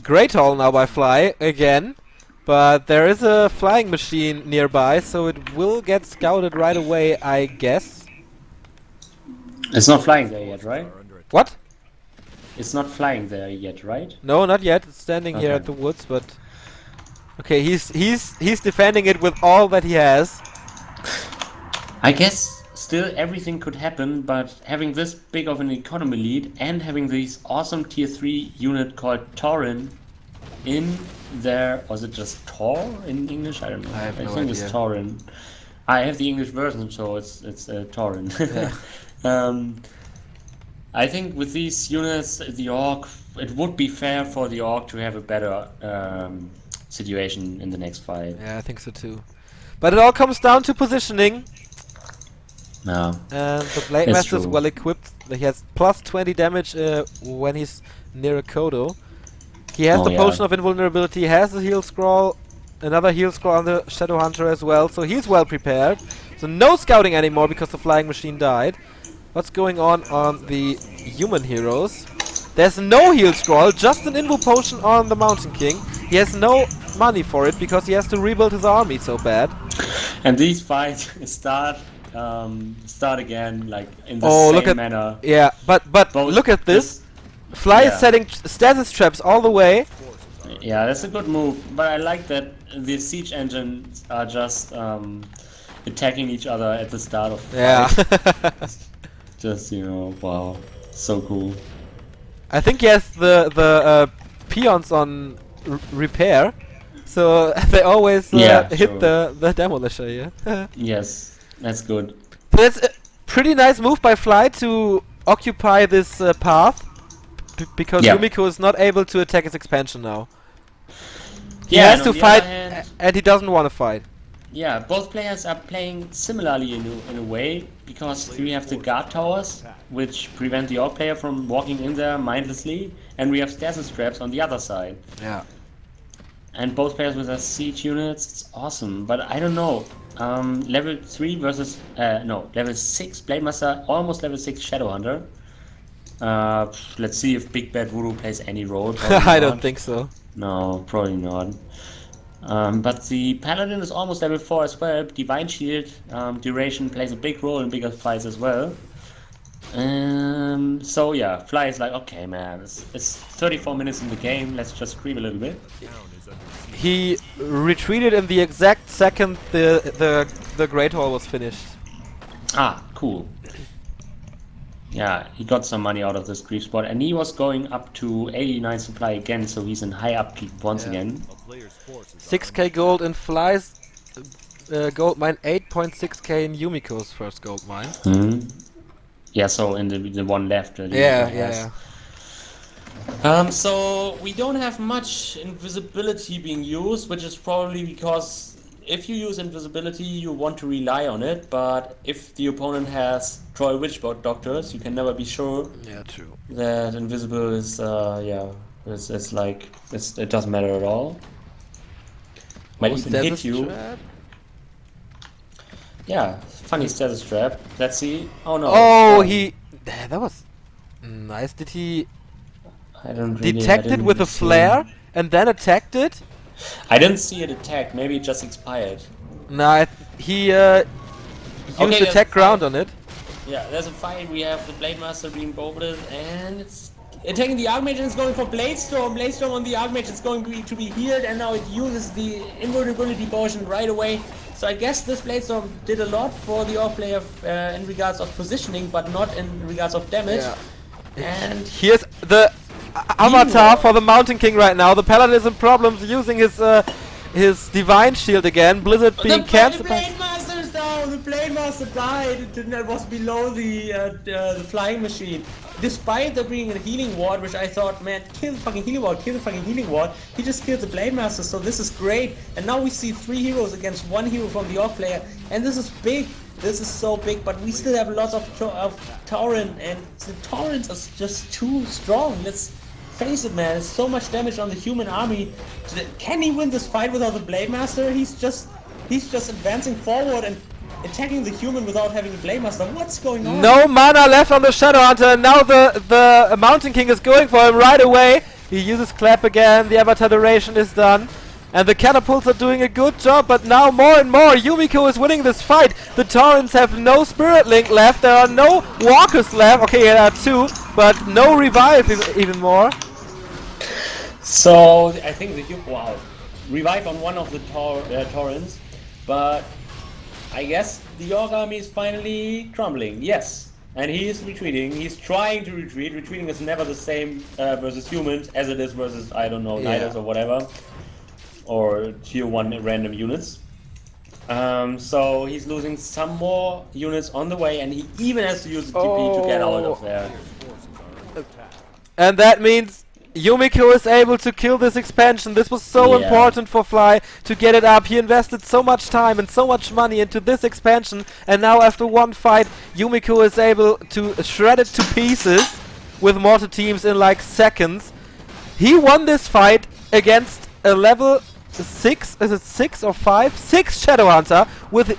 Great haul now by Fly again. But there is a flying machine nearby, so it will get scouted right away, I guess. It's not flying there yet, right? What? It's not flying there yet, right? No, not yet. It's standing here at the woods, but okay, he's defending it with all that he has. I guess still everything could happen, but having this big of an economy lead and having this awesome tier 3 unit called Tauren in there, was it just Tor in English? I don't know. I think it's Tauren. I have the English version, so it's Tauren. Yeah. I think with these units, the AUG, it would be fair for the AUG to have a better situation in the next fight. Yeah, I think so too. But it all comes down to positioning. No. And the Blade Master is well equipped. He has plus 20 damage when he's near a Kodo. He has the Potion of Invulnerability, has the heal scroll, another heal scroll on the Shadow Hunter as well, so he's well prepared. So no scouting anymore because the flying machine died. What's going on the human heroes? There's no heal scroll, just an Invul Potion on the Mountain King. He has no money for it because he has to rebuild his army so bad. And these fights start again like in the same manner. Yeah, but look at this. Fly is setting stasis traps all the way. Yeah, that's a good move, but I like that the siege engines are just attacking each other at the start of the Yeah. fight. Just, you know, wow. So cool. I think he has the peons on repair, so they always Yeah, hit sure. the demolisher. Yeah. Yes, that's good. So it's a pretty nice move by Fly to occupy this path, because Yeah. Yumiko is not able to attack his expansion now. He Yeah, has and to on the fight, other hand- and he doesn't want to fight. Yeah, both players are playing similarly in a way, because we have the guard towers, which prevent the orc player from walking in there mindlessly, and we have stasis traps on the other side. Yeah. And both players with their siege units, it's awesome. But I don't know, level 3 versus, level 6 Blade Master, almost level 6 Shadowhunter. Let's see if Big Bad Voodoo plays any role. I don't think so. No, probably not. But the Paladin is almost level 4 as well. Divine Shield duration plays a big role in bigger fights as well. So yeah, Fly is like, okay man, it's 34 minutes in the game, let's just creep a little bit. He retreated in the exact second the Great Hall was finished. Ah, cool. Yeah, he got some money out of this creep spot, and he was going up to 89 supply again, so he's in high upkeep once again. 6k gold in Fly's gold mine, 8.6k in Yumiko's first gold mine. Yeah, so in the one left. Yeah. So we don't have much invisibility being used, which is probably because if you use invisibility, you want to rely on it, but if the opponent has Troll Witchbot Doctors, you can never be sure. Yeah, true. That invisible is, it's like, it doesn't matter at all. Might even hit you. Trap? Yeah, funny status trap. Let's see. Oh no. Oh, that was nice. Did he I don't really, detect it with a see. flare and then attacked it? I didn't see it attack. Maybe it just expired. Nah, he used there's attack a ground fight. on it. Yeah, there's a fight. We have the Blade Master being bolted, and it's attacking the Archmage, and it's going for Bladestorm. Bladestorm on the Archmage is going to be healed, and now it uses the invulnerability potion right away. So I guess this Bladestorm did a lot for the orc player in regards of positioning, but not in regards of damage. Yeah. And Here's the avatar for the Mountain King right now. The Paladin is in problems using his Divine Shield again. Blizzard being cancelled. The Blade Master is down. The Blade Master died. It was below the flying machine. Despite there being a healing ward, which I thought, man, kill the fucking healing ward, kill the fucking healing ward. He just killed the Blade Master, so this is great. And now we see 3 heroes against 1 hero from the orc player, and this is big. This is so big, but we still have lots of Tauren, and the Taurens are just too strong. Let's face it, man. There's so much damage on the human army. Can he win this fight without the Blade Master? He's just advancing forward and attacking the human without having a Blade Master. What's going on? No mana left on the Shadowhunter. Now the Mountain King is going for him right away. He uses Clap again. The avatar duration is done. And the catapults are doing a good job, but now more and more Yumiko is winning this fight. The Taurens have no Spirit Link left. There are no Walkers left. Okay, there are 2, but no Revive even more. So I think wow, revive on one of the Taurens, but I guess the orc army is finally crumbling. Yes, and he is retreating. He's trying to retreat. Retreating is never the same versus humans as it is versus, I don't know, Nidals or whatever, or tier 1 random units. So he's losing some more units on the way, and he even has to use the TP to get out of there. And that means Yumiko is able to kill this expansion. This was so important for Fly to get it up. He invested so much time and so much money into this expansion, and now after one fight Yumiko is able to shred it to pieces with mortar teams in like seconds. He won this fight against a level 6, is it 6 or 5? 6 Shadowhunter with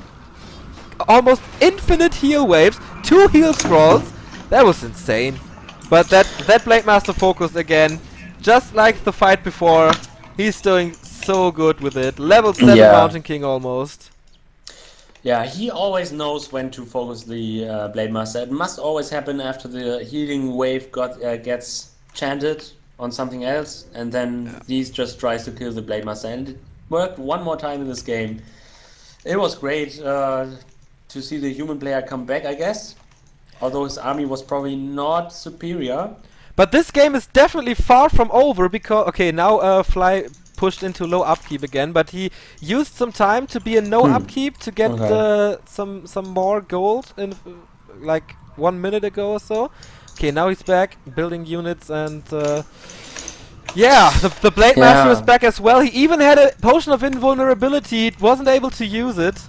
almost infinite heal waves, 2 heal scrolls. That was insane. But that Blade Master focus again, just like the fight before. He's doing so good with it. Level 7 Mountain King almost. Yeah, he always knows when to focus the Blade Master. It must always happen after the healing wave gets chanted on something else, and then he just tries to kill the Blade Master. And it worked one more time in this game. It was great to see the human player come back, I guess. Although his army was probably not superior. But this game is definitely far from over because okay, now Fly pushed into low upkeep again, but he used some time to be in no upkeep to get some more gold in like 1 minute ago or so. Okay, now he's back building units and yeah, the Blade Master is back as well. He even had a potion of invulnerability, wasn't able to use it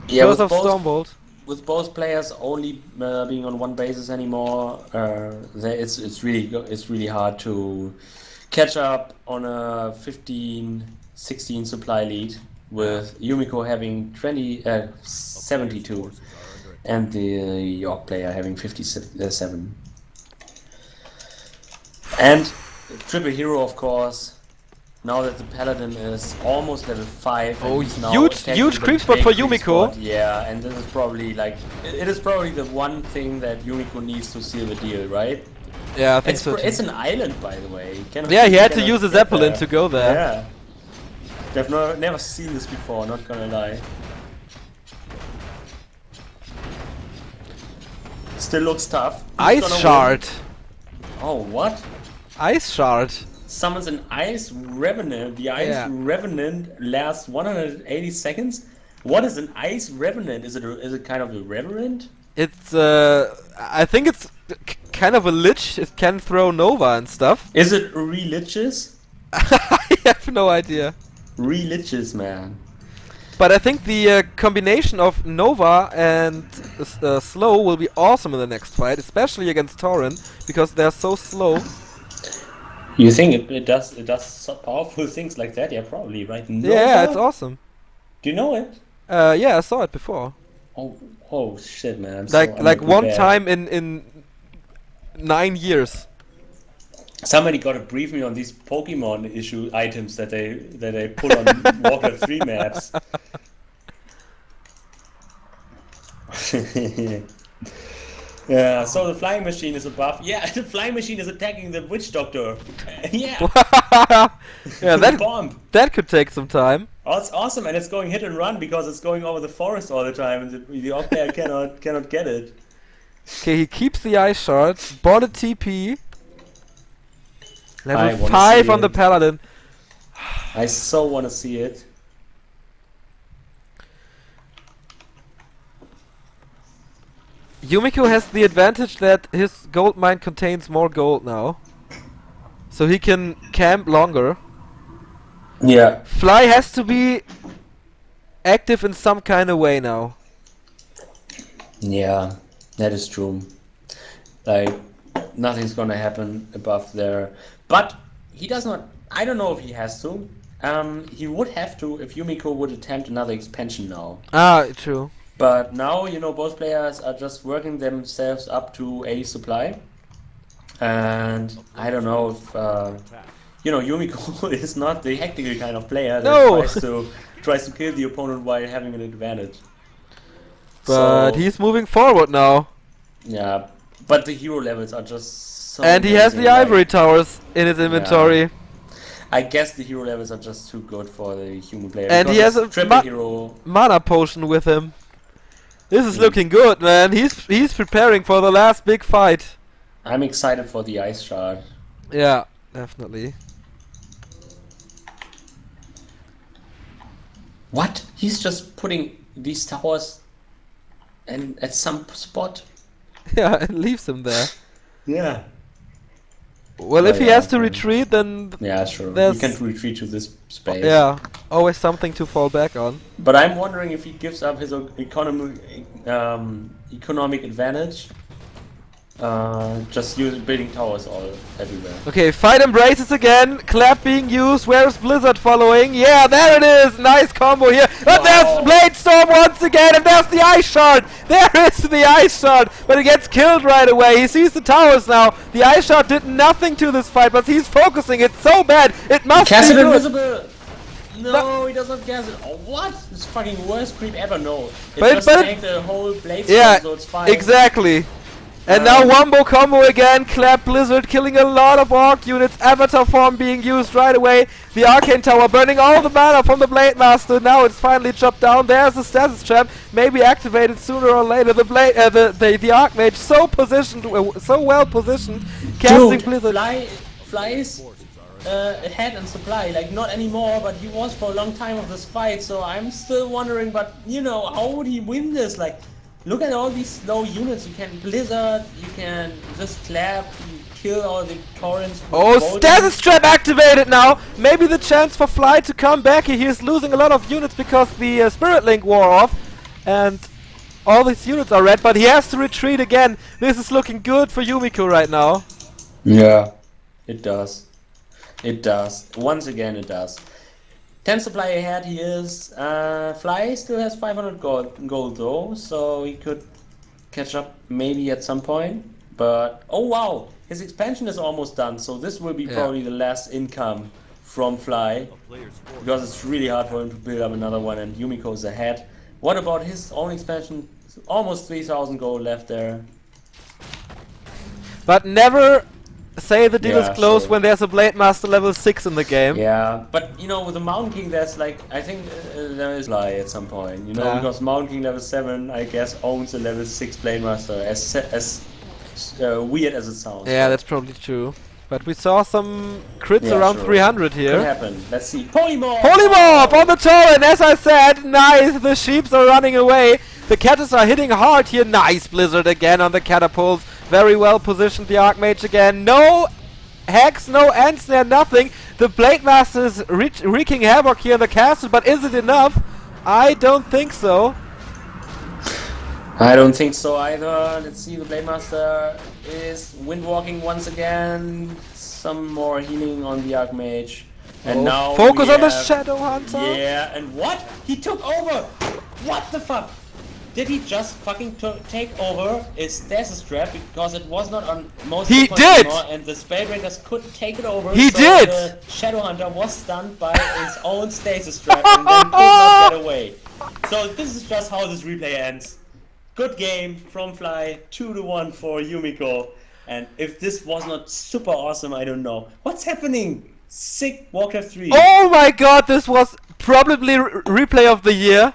because of Stormbolt. With both players only being on one basis anymore, it's really hard to catch up on a 15-16 supply lead with Yumiko having 72 and the York player having 57. And triple hero, of course. Now that the Paladin is almost level 5, oh, and now huge creep spot for Yumiko. Yeah, and this is probably like it is probably the one thing that Yumiko needs to seal the deal, right? Yeah, I think so. It's an island, by the way. Yeah, he had to use a Zeppelin to go there. Yeah, they've never seen this before. Not gonna lie. Still looks tough. Ice Shard. Oh, what? Ice Shard. Summons an Ice Revenant. The Ice Revenant lasts 180 seconds. What is an Ice Revenant? Is it kind of a Revenant? It's I think it's kind of a lich. It can throw Nova and stuff. Is it religious? I have no idea. Religious, man. But I think the combination of Nova and slow will be awesome in the next fight, especially against Tauren, because they're so slow. You think it does so powerful things like that? Yeah, probably, right? Nova? Yeah, it's awesome. Do you know it? Yeah, I saw it before. Oh shit, man! Like one time in 9 years. Somebody got to brief me on these Pokemon issue items that they put on Walker 3 maps. Yeah, so the flying machine is above. Yeah, the flying machine is attacking the witch doctor. Yeah. Yeah, that could take some time. Oh, it's awesome, and it's going hit and run because it's going over the forest all the time, and the Orc player cannot get it. Okay, he keeps the Ice Shard, bought a TP. Level 5 on the Paladin. I so want to see it. Yumiko has the advantage that his gold mine contains more gold now. So he can camp longer. Yeah. Fly has to be active in some kind of way now. Yeah, that is true. Like, nothing's gonna happen above there. But he does not... I don't know if he has to. He would have to if Yumiko would attempt another expansion now. Ah, true. But now, you know, both players are just working themselves up to a supply. And I don't know if... you know, Yumiko is not the hectical kind of player that tries to kill the opponent while having an advantage. But he's moving forward now. Yeah, but the hero levels are just so and he has the ivory towers in his inventory. Yeah. I guess the hero levels are just too good for the human player. And he has a mana potion with him. This is looking good, man. He's preparing for the last big fight. I'm excited for the Ice Shard. Yeah, definitely. What? He's just putting these towers at some spot? Yeah, and leaves him there. Yeah. Well, if he has to retreat, then yeah, sure. He can retreat to this space. Yeah, always something to fall back on. But I'm wondering if he gives up his economic advantage. Just building towers everywhere. Okay, fight embraces again. Clap being used. Where's Blizzard following? Yeah, there it is. Nice combo here. But there's Blade Storm once again, and there's the Ice Shard. There is the Ice Shard, but he gets killed right away. He sees the towers now. The Ice Shard did nothing to this fight, but he's focusing it so bad. It must be good. Invisible. No, he doesn't cast it. Oh, what? This fucking worst creep ever. No. It just tanked the whole Blade Storm, so it's fine. Exactly. And now Wombo combo again, Clap Blizzard killing a lot of Orc units, Avatar form being used right away, the Arcane Tower burning all the mana from the Blade Master, now it's finally chopped down, there's the Stasis Trap, maybe activated sooner or later, the Archmage so positioned, so well positioned, casting Blizzard. Fly is ahead in supply, like not anymore, but he was for a long time of this fight, so I'm still wondering, but you know, how would he win this? Like, look at all these slow units. You can Blizzard, you can just Clap, you kill all the torrents. Oh, Stasis Trap activated now! Maybe the chance for Fly to come back. He is losing a lot of units because the Spirit Link wore off. And all these units are red, but he has to retreat again. This is looking good for Yumiko right now. Yeah, it does. It does. Once again, it does. 10 supply ahead he is. Fly still has 500 gold though, so he could catch up maybe at some point. But oh wow, his expansion is almost done, so this will be probably the last income from Fly, because it's really hard for him to build up another one, and Yumiko's ahead. What about his own expansion? Almost 3,000 gold left there. But never say the deal is close sure. when there's a Blade Master level 6 in the game. Yeah, but you know, with the Mountain King, there's like, I think there is Fly at some point, you know, because Mountain King level 7, I guess, owns a level 6 Blade Master, as weird as it sounds. Yeah, that's probably true. But we saw some crits around 300 here. Could happen. Let's see. Polymorph! Polymorph on the torrent, as I said, nice, the sheeps are running away. The Catters are hitting hard here, nice Blizzard again on the catapults. Very well positioned, the Archmage again. No Hex, no Ensnare, nothing. The Blade Master is wreaking havoc here in the castle, but is it enough? I don't think so. I don't think so either. Let's see, the Blade Master is windwalking once again. Some more healing on the Archmage. And now focus on the Shadow Hunter. Yeah, and what? He took over! What the fuck? Did he just fucking take over his Stasis Trap because it was not on most He of the did! anymore, and the Spellbreakers couldn't take it over? He so did! The Shadow Hunter was stunned by his own Stasis Trap and then could not get away. So this is just how this replay ends. Good game from Fly, 2-1 for Yumiko. And if this was not super awesome, I don't know. What's happening? Sick Warcraft 3. Oh my god, this was probably replay of the year.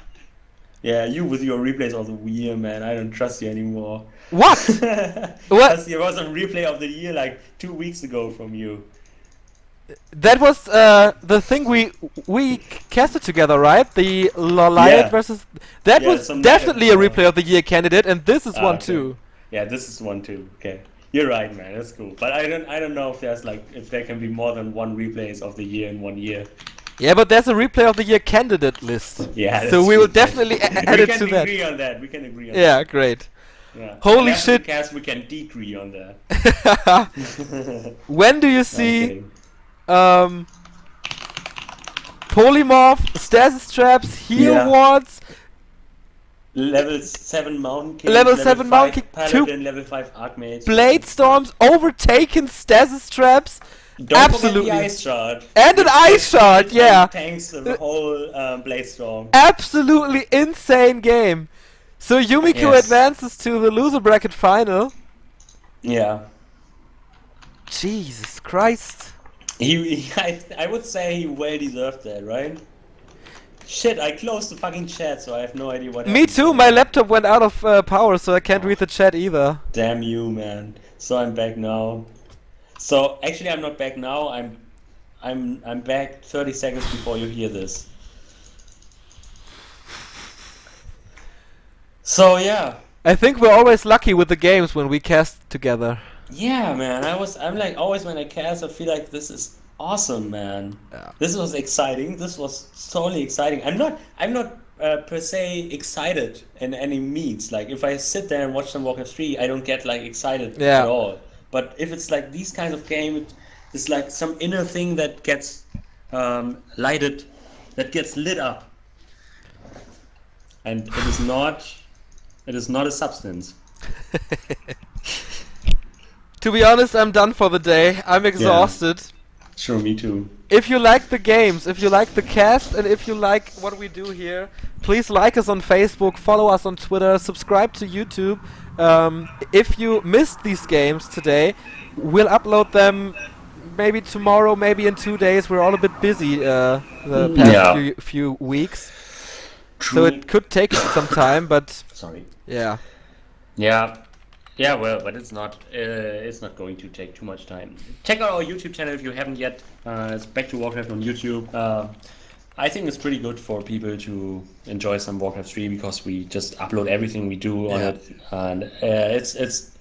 Yeah, you with your replays of the year, man. I don't trust you anymore. What? Because there was a replay of the year like 2 weeks ago from you. That was the thing we casted together, right? The Loliot versus... That was definitely a replay of the year candidate, and this is one too. Yeah, this is one too. Okay, you're right, man. That's cool. But I don't know if there's like if there can be more than one replays of the year in 1 year. Yeah, but there's a replay of the year candidate list. Yeah, so we will definitely add it to that. We can agree on that. We can agree on that. Yeah, great. Yeah. Holy shit! We can decree on that. When do you see Polymorph, Stasis Traps, Heal Wards, Level 7 Mountain King, level 7 Mountain King, Paladin, level 5 Archmage, Blade Storms, overtaken Stasis Traps. Don't forget the Ice Shard. And an Ice Shard, yeah. Tanks the whole Blade Storm. Absolutely insane game. So Yumiko advances to the loser bracket final. Yeah. Jesus Christ. I would say he well deserved that, right? Shit, I closed the fucking chat, so I have no idea what happened. Me too, my laptop went out of power, so I can't read the chat either. Damn you, man. So I'm back now. So actually I'm not back now, I'm back 30 seconds before you hear this. So yeah. I think we're always lucky with the games when we cast together. Yeah, man. I'm like always when I cast, I feel like this is awesome, man. Yeah. This was exciting. This was totally exciting. I'm not per se excited in any means. Like if I sit there and watch some Warcraft 3, I don't get like excited at all. But if it's like these kinds of games, it's like some inner thing that gets lighted, that gets lit up, and it is not a substance. To be honest, I'm done for the day. I'm exhausted. Yeah. Sure, me too. if you like the games, if you like the cast, and if you like what we do here, please like us on Facebook, follow us on Twitter, subscribe to YouTube. If you missed these games today, we'll upload them maybe tomorrow, maybe in 2 days. We're all a bit busy the past few weeks. True. So it could take some time, but Sorry. yeah. Yeah, well, but it's not going to take too much time. Check out our YouTube channel if you haven't yet. It's Back to Warcraft on YouTube. I think it's pretty good for people to enjoy some Warcraft 3 because we just upload everything we do on it, and it's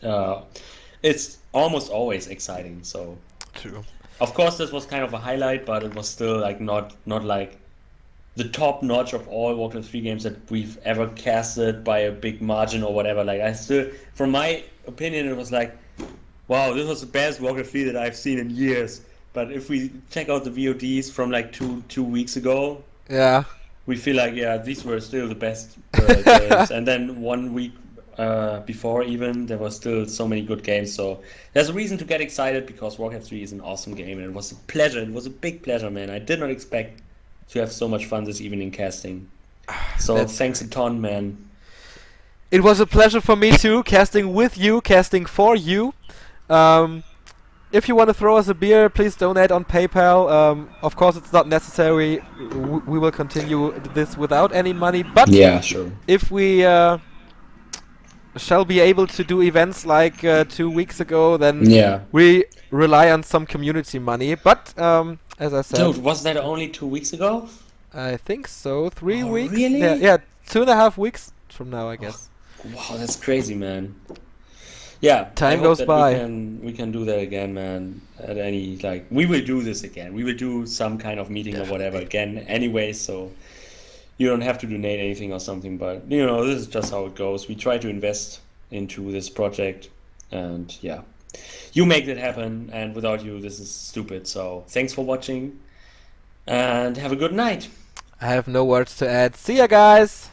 almost always exciting. So True. of course this was kind of a highlight, but it was still like not like the top notch of all Warcraft 3 games that we've ever casted by a big margin or whatever. Like, I still, from my opinion, it was like, wow, this was the best Warcraft 3 that I've seen in years. But if we check out the VODs from like two weeks ago, Yeah. we feel like, yeah, these were still the best games. And then 1 week before even, there were still so many good games. So there's a reason to get excited because Warcraft 3 is an awesome game. And it was a pleasure. It was a big pleasure, man. I did not expect to have so much fun this evening casting. So thanks a ton, man. It was a pleasure for me too, casting with you, casting for you. If you want to throw us a beer, please donate on PayPal. Of course, it's not necessary. We will continue this without any money. But yeah, sure. If we shall be able to do events like 2 weeks ago, then we rely on some community money. But as I said, dude, was that only 2 weeks ago? I think so. 3 weeks. Really? Yeah, 2.5 weeks from now, I guess. Wow, that's crazy, man. Yeah, time I hope goes that by. We can do that again, man. At any we will do this again. We will do some kind of meeting or whatever again, anyway. So you don't have to donate anything or something, but this is just how it goes. We try to invest into this project, and yeah, you make it happen. And without you, this is stupid. So thanks for watching, and have a good night. I have no words to add. See ya, guys.